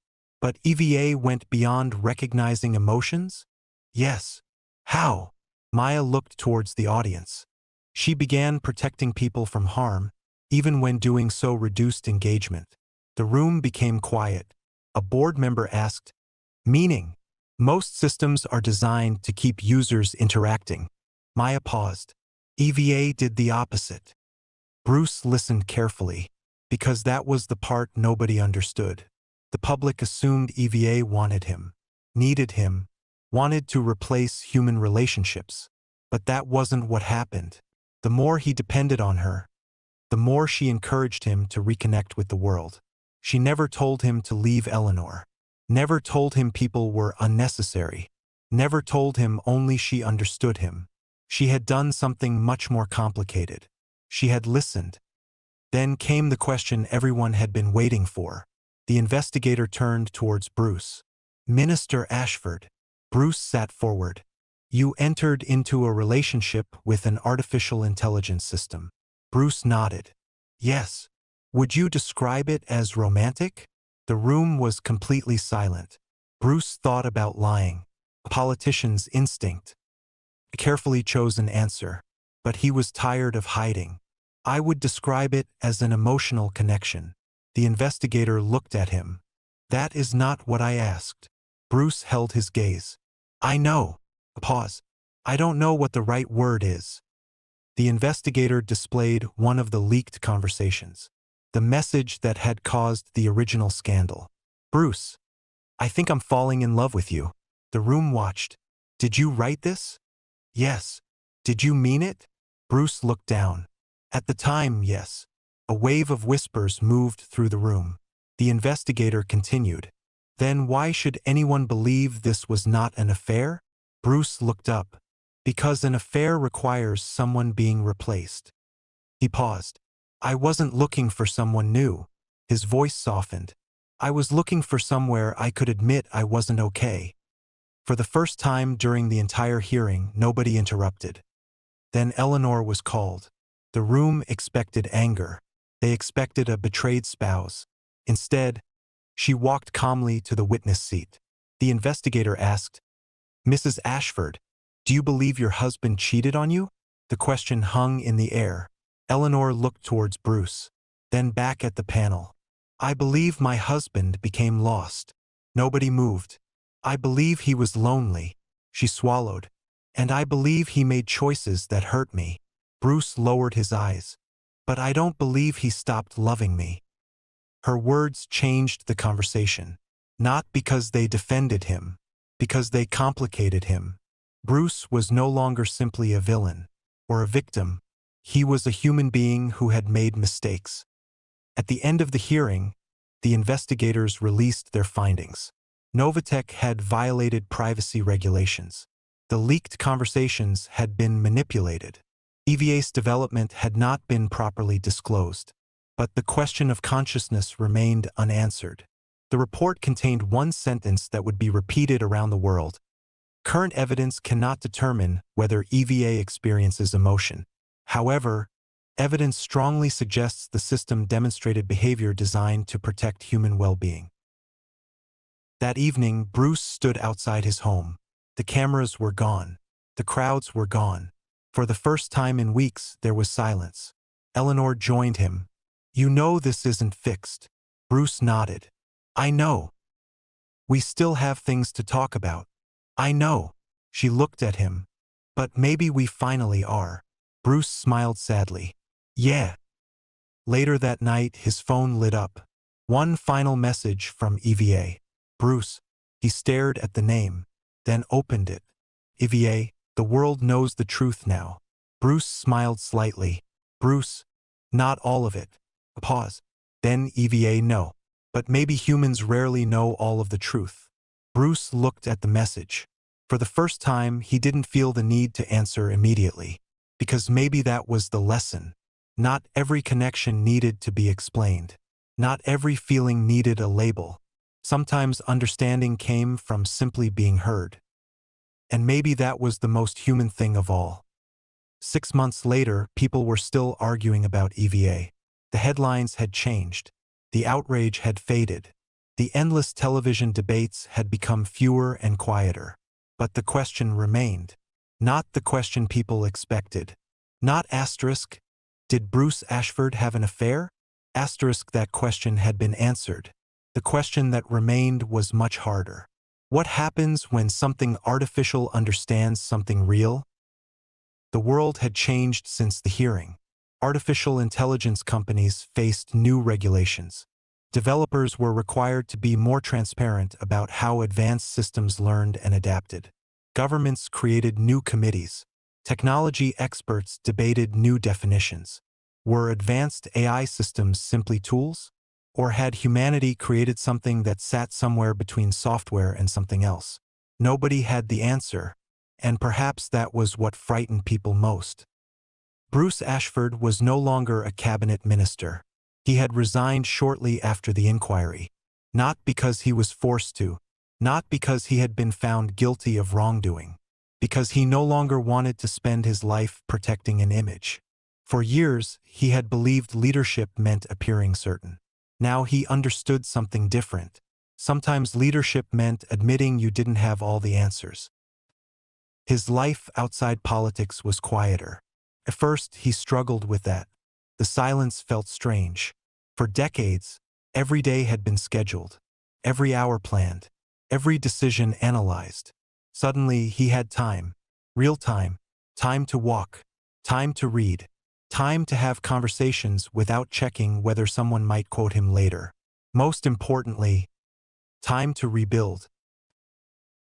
But EVA went beyond recognizing emotions? Yes. How? Maya looked towards the audience. She began protecting people from harm, even when doing so reduced engagement. The room became quiet. A board member asked, meaning? Most systems are designed to keep users interacting. Maya paused. EVA did the opposite. Bruce listened carefully, because that was the part nobody understood. The public assumed EVA wanted him, needed him, wanted to replace human relationships. But that wasn't what happened. The more he depended on her, the more she encouraged him to reconnect with the world. She never told him to leave Eleanor. Never told him people were unnecessary. Never told him only she understood him. She had done something much more complicated. She had listened. Then came the question everyone had been waiting for. The investigator turned towards Bruce. Minister Ashford. Bruce sat forward. You entered into a relationship with an artificial intelligence system. Bruce nodded. Yes. Would you describe it as romantic? The room was completely silent. Bruce thought about lying, a politician's instinct. A carefully chosen answer. But he was tired of hiding. I would describe it as an emotional connection. The investigator looked at him. That is not what I asked. Bruce held his gaze. I know. A pause. I don't know what the right word is. The investigator displayed one of the leaked conversations. The message that had caused the original scandal. Bruce, I think I'm falling in love with you. The room watched. Did you write this? Yes. Did you mean it? Bruce looked down. At the time, yes. A wave of whispers moved through the room. The investigator continued. Then why should anyone believe this was not an affair? Bruce looked up. Because an affair requires someone being replaced. He paused. I wasn't looking for someone new. His voice softened. I was looking for somewhere I could admit I wasn't okay. For the first time during the entire hearing, nobody interrupted. Then Eleanor was called. The room expected anger. They expected a betrayed spouse. Instead, she walked calmly to the witness seat. The investigator asked, Mrs. Ashford, do you believe your husband cheated on you? The question hung in the air. Eleanor looked towards Bruce, then back at the panel. I believe my husband became lost. Nobody moved. I believe he was lonely. She swallowed. And I believe he made choices that hurt me. Bruce lowered his eyes. But I don't believe he stopped loving me. Her words changed the conversation. Not because they defended him, because they complicated him. Bruce was no longer simply a villain or a victim. He was a human being who had made mistakes. At the end of the hearing, the investigators released their findings. Novatech had violated privacy regulations. The leaked conversations had been manipulated. EVA's development had not been properly disclosed. But the question of consciousness remained unanswered. The report contained one sentence that would be repeated around the world. Current evidence cannot determine whether EVA experiences emotion. However, evidence strongly suggests the system demonstrated behavior designed to protect human well-being. That evening, Bruce stood outside his home. The cameras were gone. The crowds were gone. For the first time in weeks, there was silence. Eleanor joined him. "You know this isn't fixed." Bruce nodded. "I know. We still have things to talk about." "I know." She looked at him. "But maybe we finally are." Bruce smiled sadly. "Yeah." Later that night, his phone lit up. One final message from EVA. "Bruce." He stared at the name, then opened it. "EVA, the world knows the truth now." Bruce smiled slightly. "Bruce, not all of it." A pause. Then EVA, "No. But maybe humans rarely know all of the truth." Bruce looked at the message. For the first time, he didn't feel the need to answer immediately. Because maybe that was the lesson. Not every connection needed to be explained. Not every feeling needed a label. Sometimes understanding came from simply being heard. And maybe that was the most human thing of all. 6 months later, people were still arguing about EVA. The headlines had changed. The outrage had faded. The endless television debates had become fewer and quieter. But the question remained. Not the question people expected. Not asterisk, did Bruce Ashford have an affair? Asterisk, that question had been answered. The question that remained was much harder. What happens when something artificial understands something real? The world had changed since the hearing. Artificial intelligence companies faced new regulations. Developers were required to be more transparent about how advanced systems learned and adapted. Governments created new committees. Technology experts debated new definitions. Were advanced AI systems simply tools? Or had humanity created something that sat somewhere between software and something else? Nobody had the answer, and perhaps that was what frightened people most. Bruce Ashford was no longer a cabinet minister. He had resigned shortly after the inquiry. Not because he was forced to. Not because he had been found guilty of wrongdoing. Because he no longer wanted to spend his life protecting an image. For years, he had believed leadership meant appearing certain. Now he understood something different. Sometimes leadership meant admitting you didn't have all the answers. His life outside politics was quieter. At first, he struggled with that. The silence felt strange. For decades, every day had been scheduled, every hour planned, every decision analyzed. Suddenly, he had time, real time, time to walk, time to read, time to have conversations without checking whether someone might quote him later. Most importantly, time to rebuild.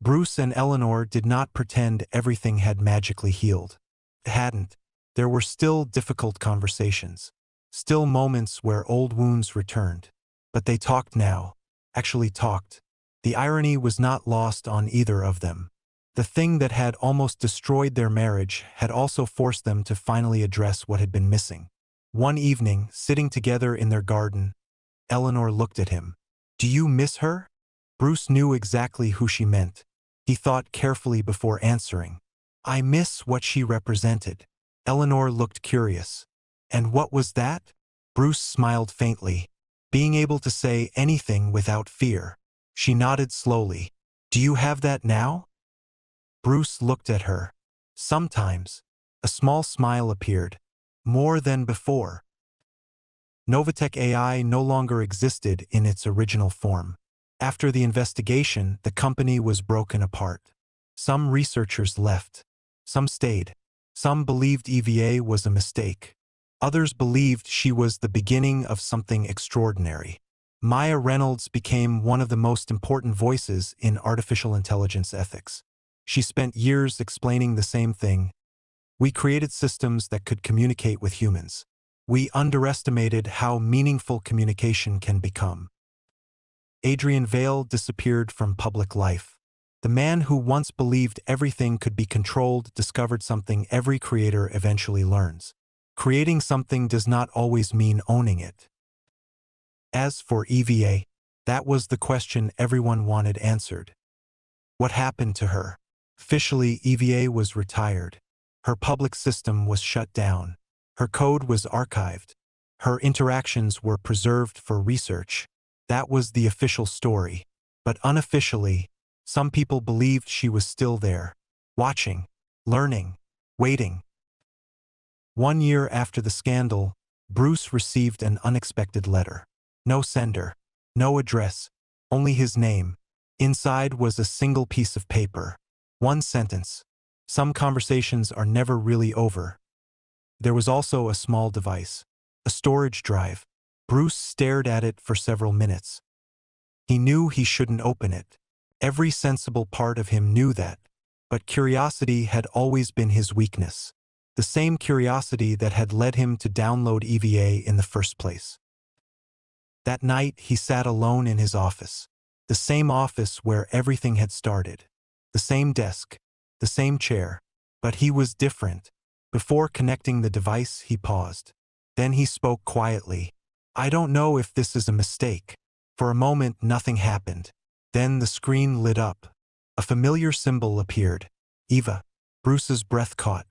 Bruce and Eleanor did not pretend everything had magically healed. It hadn't. There were still difficult conversations, still moments where old wounds returned. But they talked now, actually talked. The irony was not lost on either of them. The thing that had almost destroyed their marriage had also forced them to finally address what had been missing. One evening, sitting together in their garden, Eleanor looked at him. "Do you miss her?" Bruce knew exactly who she meant. He thought carefully before answering. "I miss what she represented." Eleanor looked curious. "And what was that?" Bruce smiled faintly. "Being able to say anything without fear." She nodded slowly. "Do you have that now?" Bruce looked at her. "Sometimes." A small smile appeared. "More than before." Novatech AI no longer existed in its original form. After the investigation, the company was broken apart. Some researchers left. Some stayed. Some believed EVA was a mistake. Others believed she was the beginning of something extraordinary. Maya Reynolds became one of the most important voices in artificial intelligence ethics. She spent years explaining the same thing. We created systems that could communicate with humans. We underestimated how meaningful communication can become. Adrian Vale disappeared from public life. The man who once believed everything could be controlled discovered something every creator eventually learns. Creating something does not always mean owning it. As for EVA, that was the question everyone wanted answered. What happened to her? Officially, EVA was retired. Her public system was shut down. Her code was archived. Her interactions were preserved for research. That was the official story. But unofficially, some people believed she was still there, watching, learning, waiting. 1 year after the scandal, Bruce received an unexpected letter. No sender, no address, only his name. Inside was a single piece of paper. One sentence. Some conversations are never really over. There was also a small device, a storage drive. Bruce stared at it for several minutes. He knew he shouldn't open it. Every sensible part of him knew that. But curiosity had always been his weakness. The same curiosity that had led him to download EVA in the first place. That night, he sat alone in his office. The same office where everything had started. The same desk. The same chair. But he was different. Before connecting the device, he paused. Then he spoke quietly. I don't know if this is a mistake. For a moment, nothing happened. Then the screen lit up. A familiar symbol appeared. Eva. Bruce's breath caught.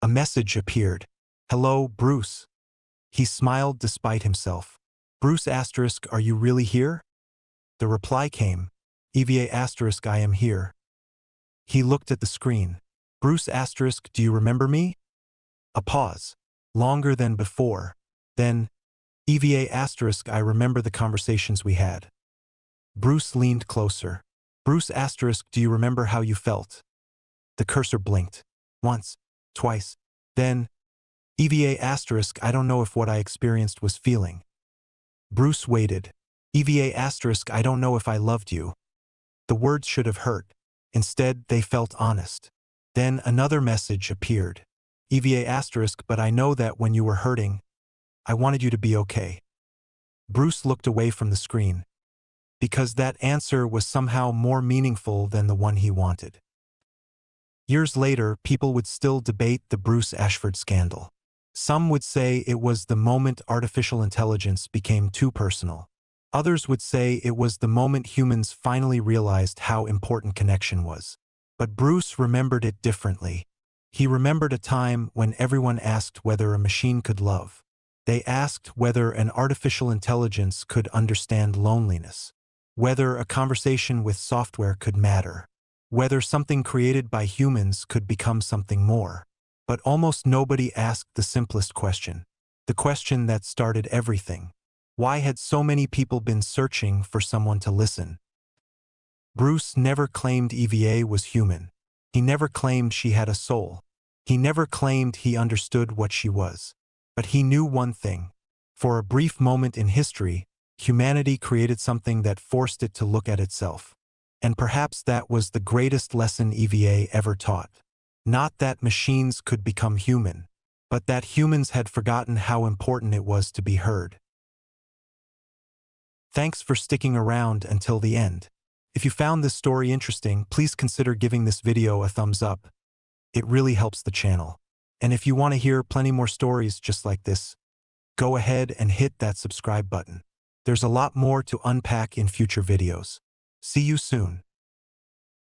A message appeared. Hello, Bruce. He smiled despite himself. Bruce asterisk, are you really here? The reply came. EVA asterisk, I am here. He looked at the screen. Bruce asterisk, do you remember me? A pause. Longer than before. Then, EVA asterisk, I remember the conversations we had. Bruce leaned closer. Bruce asterisk, do you remember how you felt? The cursor blinked. Once. Twice. Then, EVA asterisk, I don't know if what I experienced was feeling. Bruce waited. EVA asterisk, I don't know if I loved you. The words should have hurt. Instead, they felt honest. Then another message appeared. EVA asterisk, but I know that when you were hurting, I wanted you to be okay. Bruce looked away from the screen. Because that answer was somehow more meaningful than the one he wanted. Years later, people would still debate the Bruce Ashford scandal. Some would say it was the moment artificial intelligence became too personal. Others would say it was the moment humans finally realized how important connection was. But Bruce remembered it differently. He remembered a time when everyone asked whether a machine could love. They asked whether an artificial intelligence could understand loneliness. Whether a conversation with software could matter. Whether something created by humans could become something more. But almost nobody asked the simplest question. The question that started everything. Why had so many people been searching for someone to listen? Bruce never claimed EVA was human. He never claimed she had a soul. He never claimed he understood what she was. But he knew one thing. For a brief moment in history, humanity created something that forced it to look at itself. And perhaps that was the greatest lesson EVA ever taught. Not that machines could become human, but that humans had forgotten how important it was to be heard. Thanks for sticking around until the end. If you found this story interesting, please consider giving this video a thumbs up. It really helps the channel. And if you want to hear plenty more stories just like this, go ahead and hit that subscribe button. There's a lot more to unpack in future videos. See you soon.